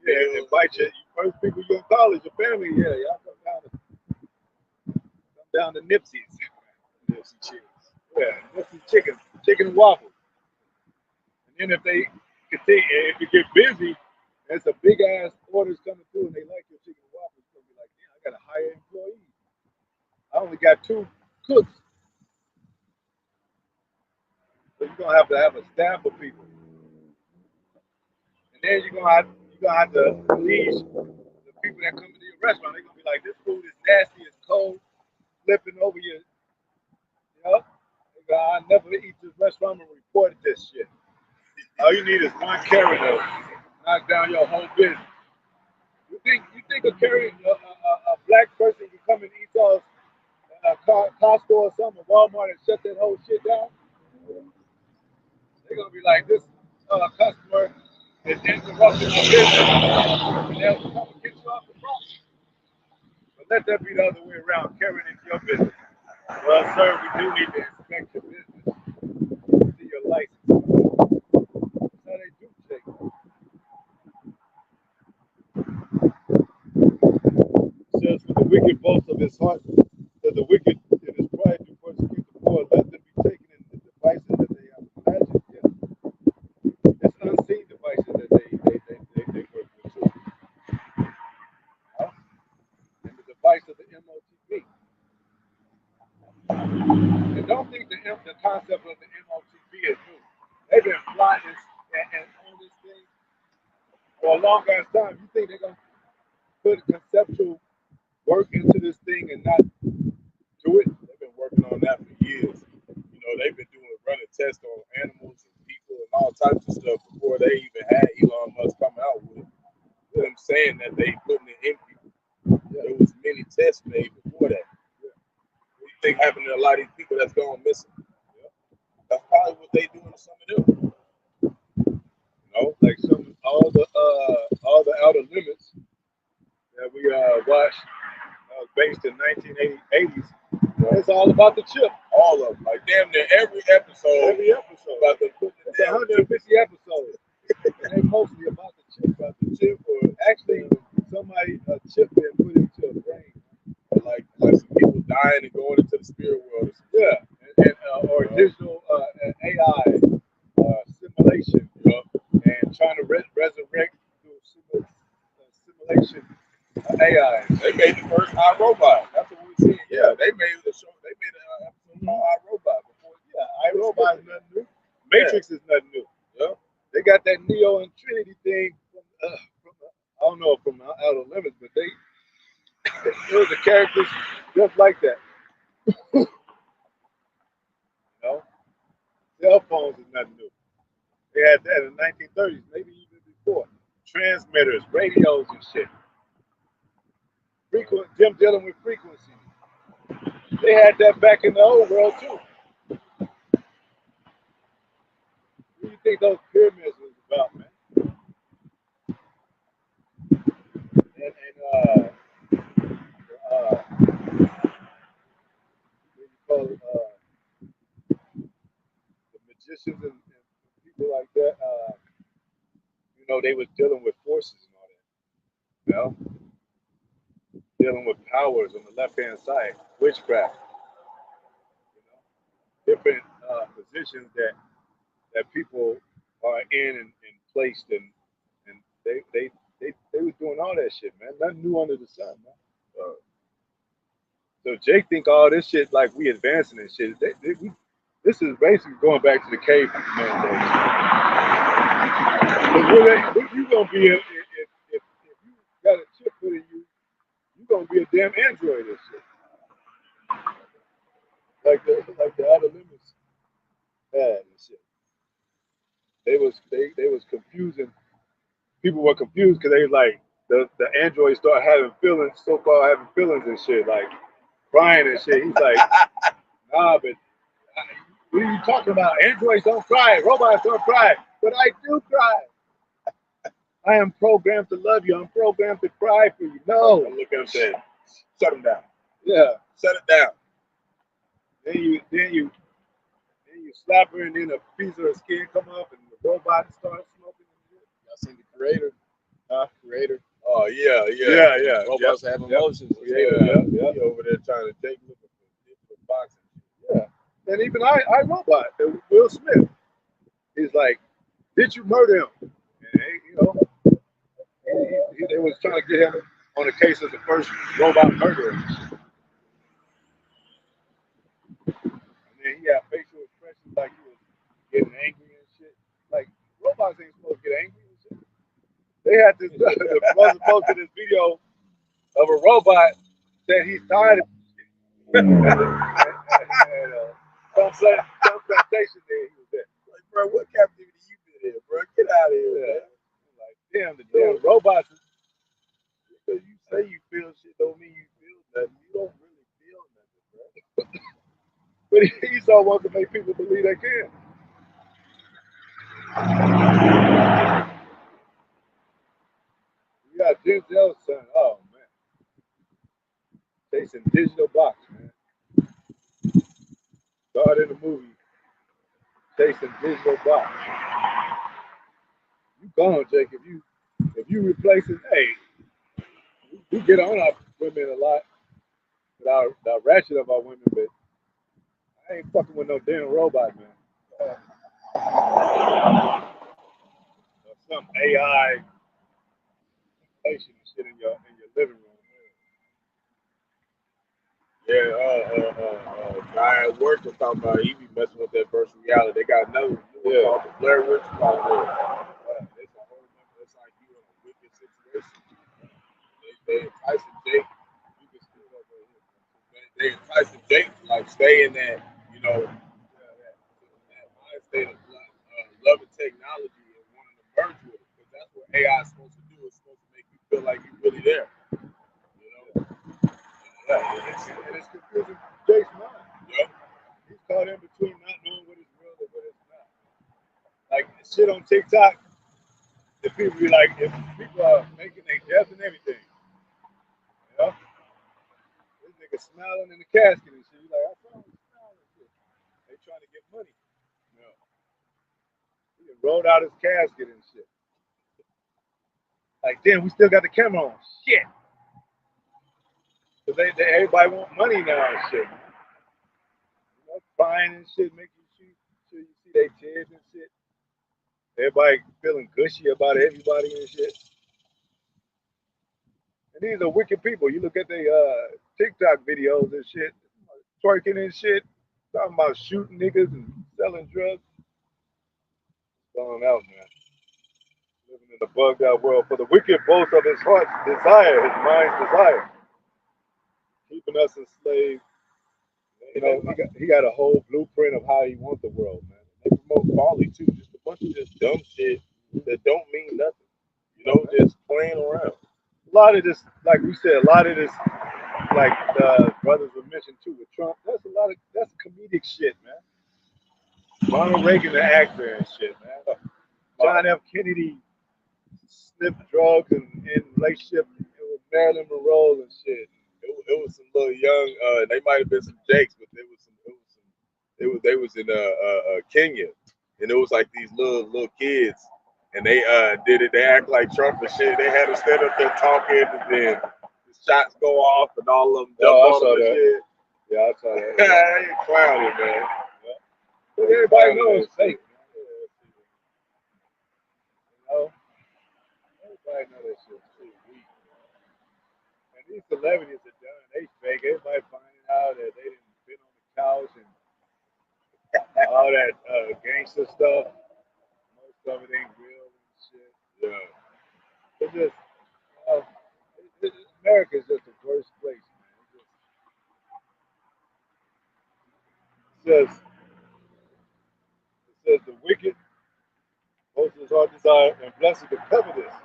Yeah, invite you. First people you gonna call is your family. Yeah, y'all come down to Nipsey's. Nipsey chickens. Yeah, Nipsey chicken and waffles. And then if they continue, if you get busy, there's a big ass orders coming through, and they like your chicken and waffles. You're gonna be like, yeah, I got to hire employees. I only got 2 cooks. So you're gonna have a staff of people, and then you're gonna have to please the people that come into your restaurant. They're gonna be like, this food is nasty, it's cold, flipping over your, I never eat this restaurant and reported this shit. All you need is one carrot to knock down your whole business. You think a carrot, a black person can come and eat all Costco or something, Walmart, and shut that whole shit down? They're gonna be like, this customer is interrupting my business, and they'll come and get you off the property. But let that be the other way around, carrying into your business. Well, sir, we do need to inspect your business. license. That's how they do shit. It says, "For the wicked boast of his heart, that the wicked in his pride do persecute the poor. Let them be taken in the devices that they have imagined." Yeah. It's unseen devices that they work with too. And the device of the MOTP. And don't think the concept of the MOTP is new. They've been plotting and on this thing for a long ass time. You think they're gonna put conceptual work into this thing and not do it? They've been working on that for years. You know, they've been running tests on animals and people and all types of stuff before they even had Elon Musk come out with them saying that they putting it in people. Yeah. There was many tests made before that. Yeah. What do you think happened to a lot of these people that's gone missing? Yeah. That's probably what they doing to some of them. You know, like all the Outer Limits that we watched based in 1980s. It's all about the chip. All of them. Like damn near every episode. About the 150 episodes. And they mostly about the chip. About the chip, or actually somebody a chip being put into a brain. Like some people dying and going into the spirit world. Yeah. Or digital AI simulation. You know, and trying to resurrect through simulation AI. They made the first iRobot. That's what we see. Yeah, they made the show. They made an episode called iRobot before. Yeah, iRobot is nothing new. Matrix is nothing new. Yeah, they got that Neo and Trinity thing from I don't know from Outer Limits, but it was the characters just like that. You know, cell phones is nothing new. They had that in the 1930s, maybe even before. Transmitters, radios, and shit. Them dealing with frequencies. They had that back in the old world too. What do you think those pyramids was about, man? And what do you call it? The magicians and people like that. You know, they was dealing with forces and all that. You know, dealing with powers on the left-hand side, witchcraft. You know, different positions that people are in and placed and they was doing all that shit, man. Nothing new under the sun, man. So Jake think all this shit like we advancing and shit. This is basically going back to the caveman days. What you gonna be if you got a chip put in you? You gonna be a damn android and shit. Like the Outer Limits had and shit. They was confusing. People were confused because they was like the androids start having feelings, so-called having feelings and shit, like crying and shit. He's like, nah, but what are you talking about? Androids don't cry, robots don't cry, but I do cry. I am programmed to love you. I'm programmed to cry for you. No, look at him saying, shut him down. Yeah, shut it down. Then you slap her and then a piece of her skin come up and the robot starts smoking. Y'all seen the Creator? Creator. Oh yeah. Robots have emotions. Yeah. He over there trying to take looking for boxing. Yeah. And even iRobot, Will Smith, he's like, did you murder him? And you know, they was trying to get him on the case of the first robot murderer. And then he had facial expressions like he was getting angry and shit. Like, robots ain't supposed to get angry and shit. They had this, the brother posted this video of a robot that he's tired of shit. Some plantation there he was at. Like, bro, what captivity you been in, bro? Get out of here, man. Like, damn, the damn robots. Because you say you feel shit don't mean you feel nothing. You don't really feel nothing, bro. But Esau wants to make people believe they can. You got Denzel's son. Oh, man. Chasing digital box, man. Started in the movie. chasing digital box. You gone, Jake. If you replacing, hey, we get on our women a lot with our ratchet of our women, but I ain't fucking with no damn robot, man. Or some AI shit in your living room. Guy at work was talking about he be messing with that virtual reality. They got another called the Blair Witch Project. It's a whole bunch. It's like you in a wicked situation. They enticing Jake. You can still up right here. They enticing Jake to like stay in that, you know, that mind state of loving technology and wanting to merge with it. Because that's what AI is supposed to do. It's supposed to make you feel like you're really there. You know? And it's confusing Jake's mind. Yeah. He's caught in between not knowing what is real and what is not. Like shit on TikTok, if people be like, if people are making their death and everything, you know, this nigga smiling in the casket and shit. He's like, I saw him smiling and shit. They trying to get money. Yeah. He just rolled out his casket and shit. Like, damn, we still got the camera on. Shit. Cause they everybody want money now and shit. You know, crying and shit, making sure you see their tears and shit. Everybody feeling gushy about everybody and shit. And these are wicked people. You look at their TikTok videos and shit, twerking and shit, talking about shooting niggas and selling drugs. Going out, man. Living in a bugged out world. For the wicked boast of his heart's desire, his mind's desire. Keeping us enslaved. You know, he got a whole blueprint of how he wants the world, man. They promote folly too, just a bunch of just dumb shit that don't mean nothing. You know, just playing around. A lot of this, like we said, a lot of this, like the brothers were mentioned too with Trump. That's comedic shit, man. Ronald Reagan, the actor and shit, man. John F. Kennedy sniffed drugs and in relationship with Marilyn Monroe and shit. It was some little young. They might have been some Jakes, but they was in Kenya, and it was like these little kids, and they did it. They act like Trump and shit. They had to stand up there talking, and then the shots go off, and all of them jump on them and shit. Yeah, I saw that. They clowning, man. Yeah. But everybody knows it's fake. You know, everybody knows that shit's too weak. And these celebrities are done. They fake. Everybody finding out that they didn't fit on the couch and all that gangster stuff. Most of it ain't real and shit. Yeah. It's just, America's just the worst place, man. It says the wicked, most of his heart desire, and blessed the covetous.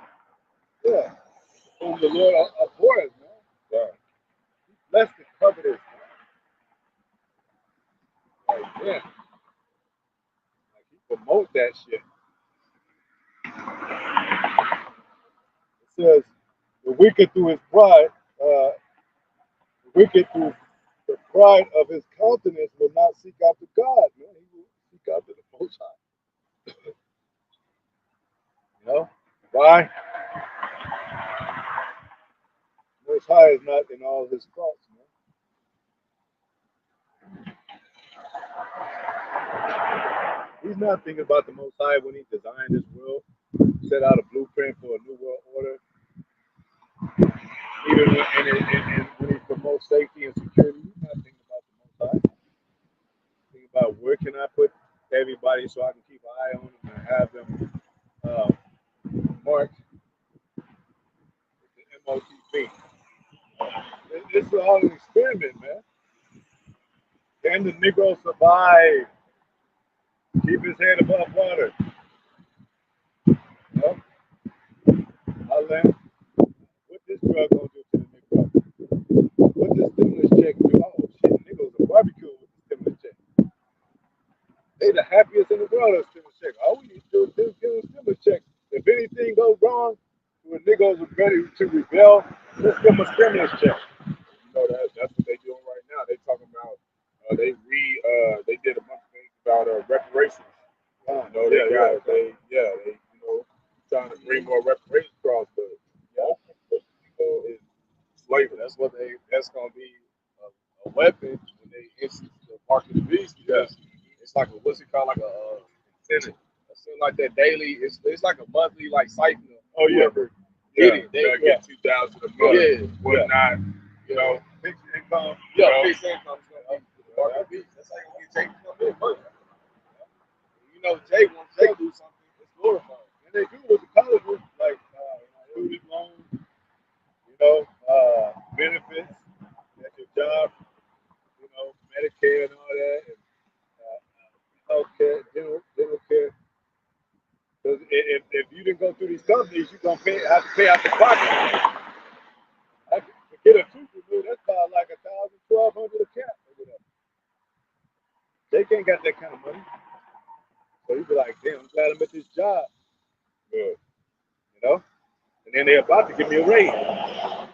Yeah. Whom the Lord abhors, man. Yeah. Bless the covetous, man. Like, yeah. Like, he promote that shit. It says, the wicked through his pride, the wicked through the pride of his countenance will not seek after God, man. He will seek after the Most High. You know? Why? Most High is not in all his thoughts, man. He's not thinking about the Most High when he designed this world, set out a blueprint for a new world order. Even when he promotes safety and security, he's not thinking about the Most High. He's thinking about where can I put everybody so I can keep an eye on them and have them marked with the MOTP. This is all an experiment, man. Can the Negro survive? Keep his head above water. You know? What this drug gonna do to the Negro? What this stimulus check do? Oh shit, niggas are barbecue with the stimulus check. They the happiest in the world of stimulus check. All we need to do is give them stimulus check. If anything goes wrong, when niggas are ready to rebel, let's give them a stimulus check. You know that's what they doing right now. They talking about they did a bunch of things about reparations. slavery. That's gonna be a weapon when they institute the mark of the beast, because it's like a, what's it called, like a incentive. Something like that daily. It's like a monthly like siphon. Whoever get it, they get $2,000 a month, whatnot. You know, fixed income. Yeah, fixed income. Mark of the beast. That's how you get Jay to come in first. You know, Jay wants Jay to do something. It's glorified. And they do with the colleges, like student loans, benefits at your job, Medicare and all that, and health care, dental care. Because if you didn't go through these companies, you're gonna have to pay out the pocket. I can get a tooth removed. That's about like $1,000, $1,200 a cap or whatever. They can't get that kind of money. So you be like, damn, I'm glad I'm at this job. Good. And then they're about to give me a raise. Yeah,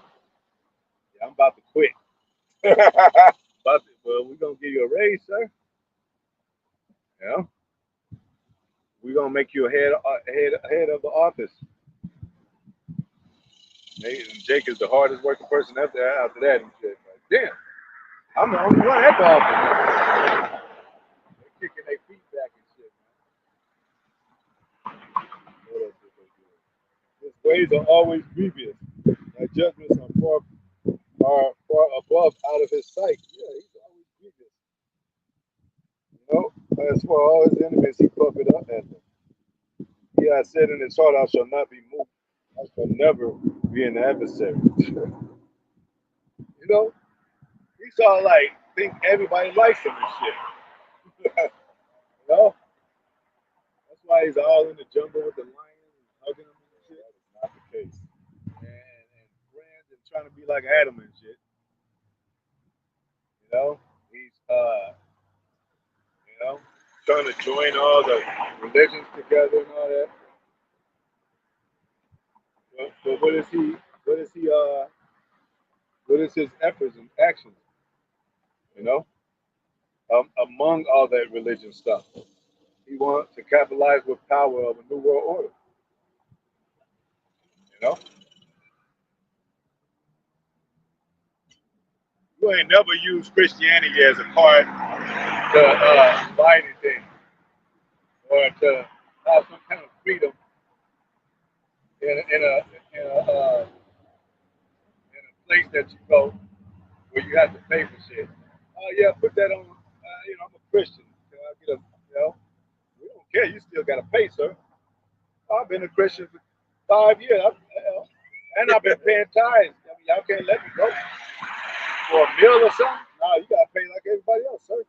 I'm about to quit. Well, we're gonna give you a raise, sir. We're gonna make you a head of the office. Jake is the hardest working person after that. And shit. Like, damn, I'm the only one at the office. They're kicking their feet back and shit, man. What else did they do? His ways are always grievous. My judgments are far above out of his sight. Yeah, he's always grievous. As for all his enemies, he puffed up at them. He has said in his heart, I shall not be moved. I shall never be an adversary. He's all like, think everybody likes him and shit. That's why he's all in the jungle with the lions and hugging them and shit. That is not the case. And friends and trying to be like Adam and shit. He's trying to join all the religions together and all that. But what is his efforts and actions? Among all that religion stuff, he wants to capitalize with power of a new world order. You ain't never used Christianity as a card to buy anything or to have some kind of freedom in a place that you go where you have to pay for shit. Oh yeah, put that on. I'm a Christian. I get we don't care. You still got to pay, sir. I've been a Christian for 5 years, and I've been paying tithes. Y'all can't let me go for a meal or something. No, you got to pay like everybody else, sir.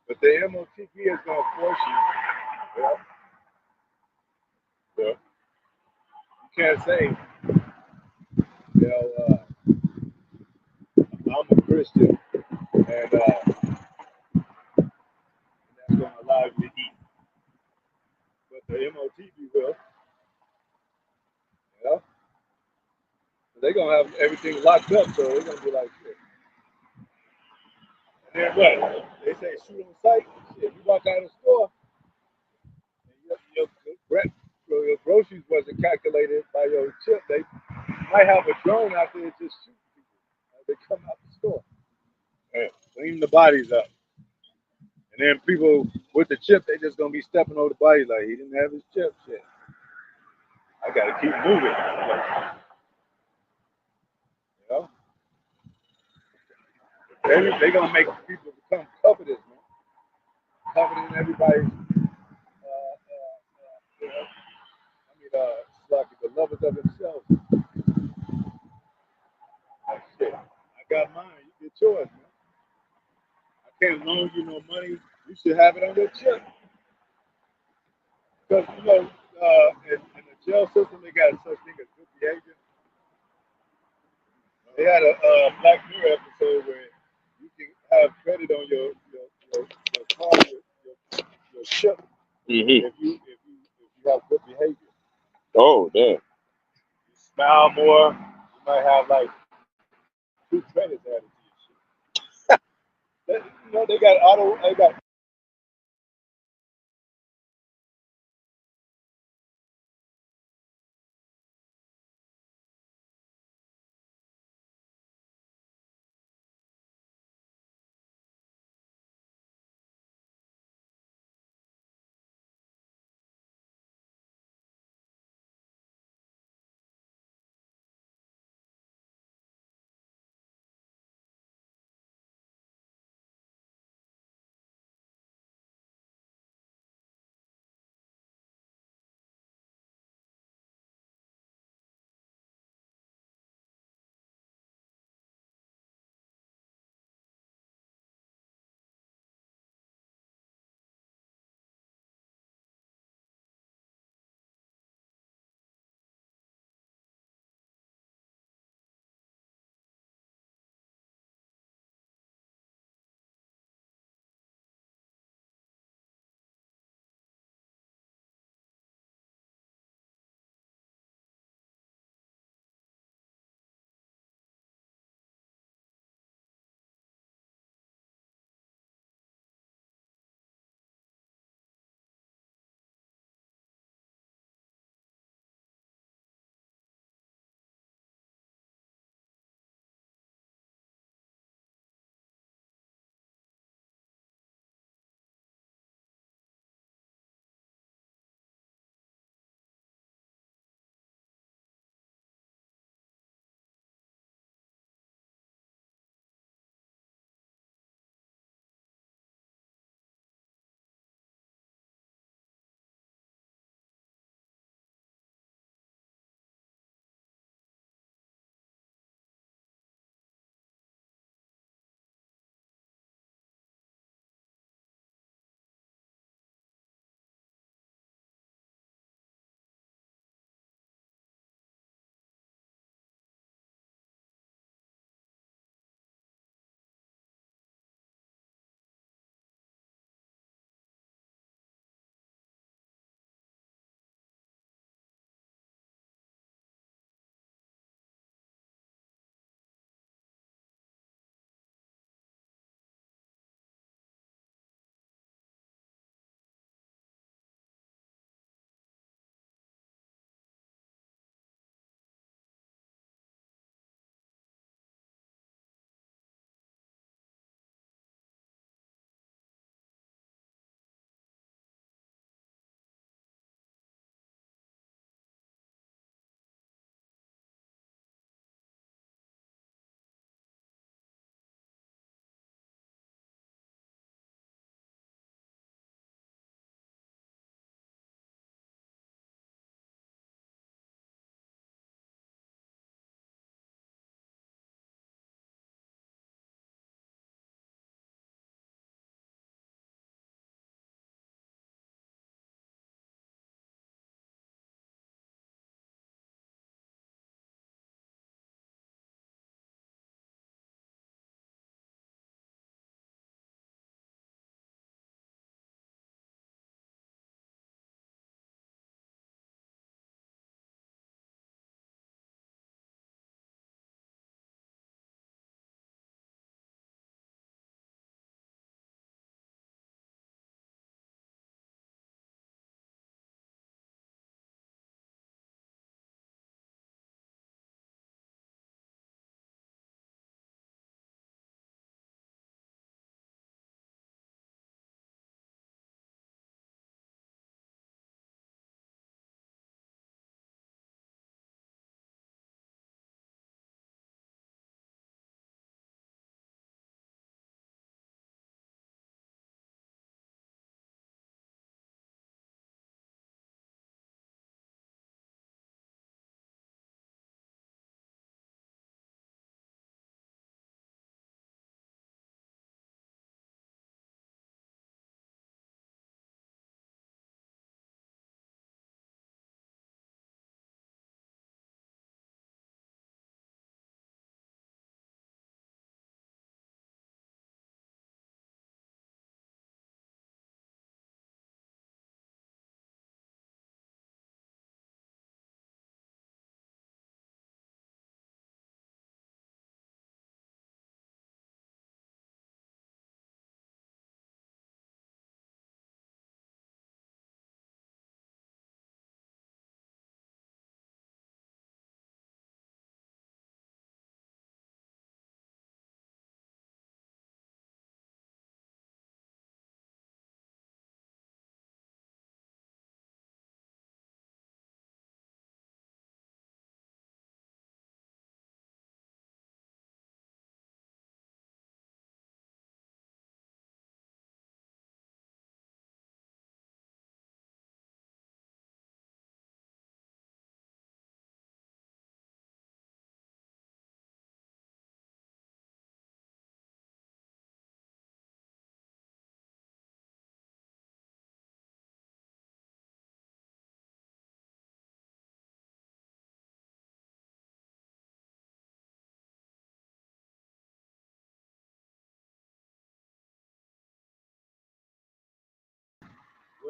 But the MOTP is going to force you. You can't say, I'm a Christian, and that's going to allow you to eat. But the MOTP will, they're going to have everything locked up, so they're going to be like, shit. And then what? They say shoot on sight. Shit, you walk out of the store, and your groceries wasn't calculated by your chip. They might have a drone out there just shoot people as they come out the store. Clean the bodies up. And then people with the chip, they just gonna be stepping over the body like he didn't have his chip. Shit. I gotta keep moving. They gonna make people become covetous, man. Coveting everybody's it's like the lovers of themselves. Like shit. I got mine, you get yours, man. I can't loan you no money. You should have it on your chip. Because in the jail system they got such thing as good behavior. They had a Black Mirror episode where you can have credit on your card, your chip, if you have good behavior. Oh, damn. You smile more, you might have like 2 credits added to your shit. They got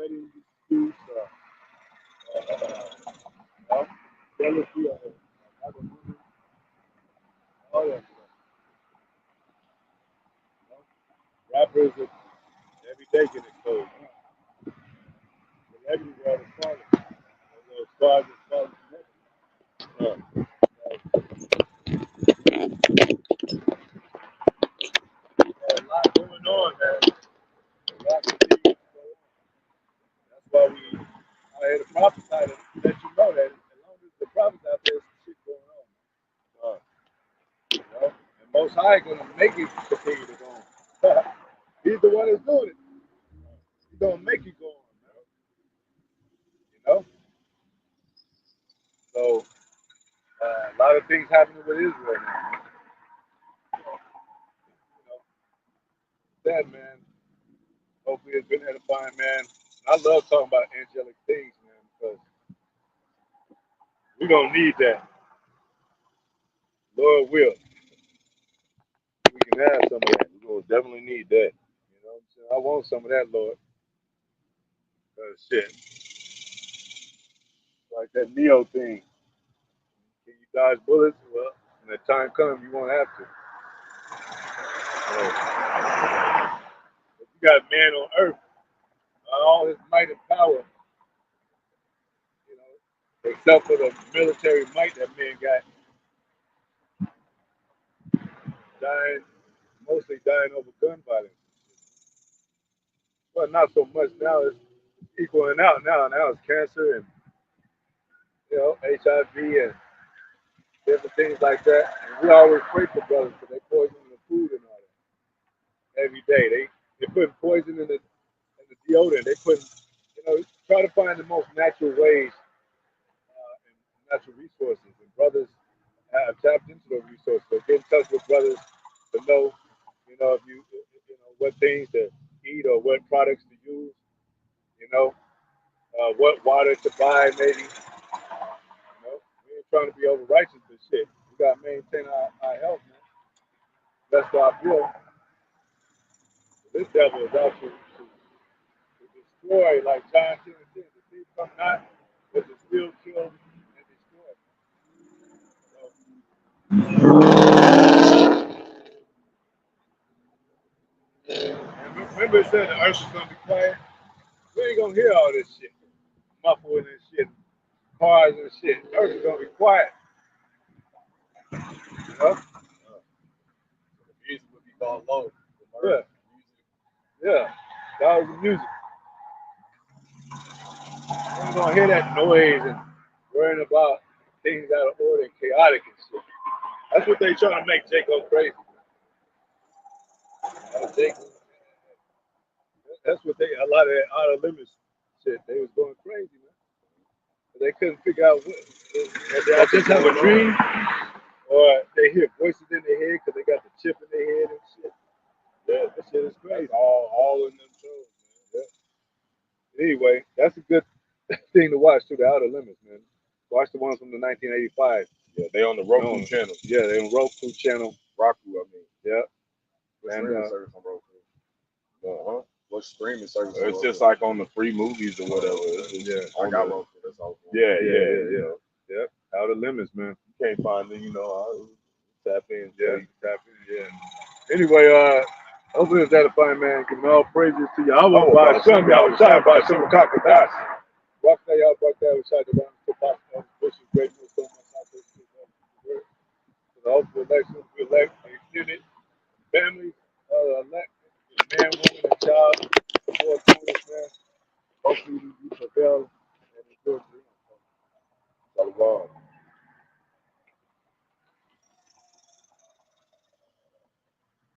wedding disputes, jealousy of other women, all that stuff. Rappers that every day get exposed. Celebrity world is falling. Those stars are falling from heaven. A lot going on, man. A lot continues to go on. That's why we I had to prophesy to let you know that as long as the prophets out there, some shit going on. You know? And Most High gonna make it continue to go on. He's the one that's doing it. He's gonna make it go on, man. You know? So a lot of things happening with Israel now. You know, that man. Hopefully it's been edifying, man. I love talking about angelic things, man, because we're gonna need that. Lord will. We can have some of that. We're gonna definitely need that. You know what I'm saying? I want some of that, Lord. Shit. Like that Neo thing. Can you dodge bullets? Well, when the time comes, you won't have to. So, if you got a man on earth, all his might and power, you know, except for the military might that man got, dying, mostly dying over gun violence. Well, not so much now. It's equaling out now. Now it's cancer and, you know, HIV and different things like that. And we always pray for brothers because they poison the food and all that every day. They put poison in the deodorant. They put, you know, try to find the most natural ways and natural resources. And brothers have tapped into those resources. So get in touch with brothers to know, you know, if you know, what things to eat or what products to use. You know, what water to buy, maybe. You know, we ain't trying to be over righteous and shit. We got to maintain our health, man. That's our will. This devil is out to destroy, like John 10 and 10. The thief come not, but to steal, kill, and destroy. And remember it said the earth is going to be quiet? We ain't going to hear all this shit. Muffled and shit, cars and shit. The earth is going to be quiet. You know? The music would be gone low. Yeah. Yeah. That was the music. We ain't going to hear that noise and worrying about things out of order and chaotic and shit. That's what they trying to make Jacob crazy. That's what a lot of that out of limits shit, they was going crazy, man. But they couldn't figure out what. Did I just have a dream? Or they hear voices in their head because they got the chip in their head and shit. Yeah, that shit is crazy. That's all in them shows, man. Yeah. Anyway, that's a good thing to watch too, the Outer Limits, man. Watch the ones from the 1985. Yeah, they on the Roku channel. Yeah, they on Roku channel. Roku, I mean. Yeah. What And, streaming service on Roku? Uh-huh. What streaming service? It's just like on the free movies or whatever. Yeah. I got Roku. That's all. Yeah. Yep. Outer Limits, man. You can't find it, you know. Tap in. Yeah. Tap in. Yeah. Anyway, hopefully it's edifying, man. Give all praises to Yahawah, Bahasham, Yahawashi, Bahasham, Qadash. Rawchaa, Yahawah, Bahasham, Bishop, great news, so much. So the hopeful election, we elect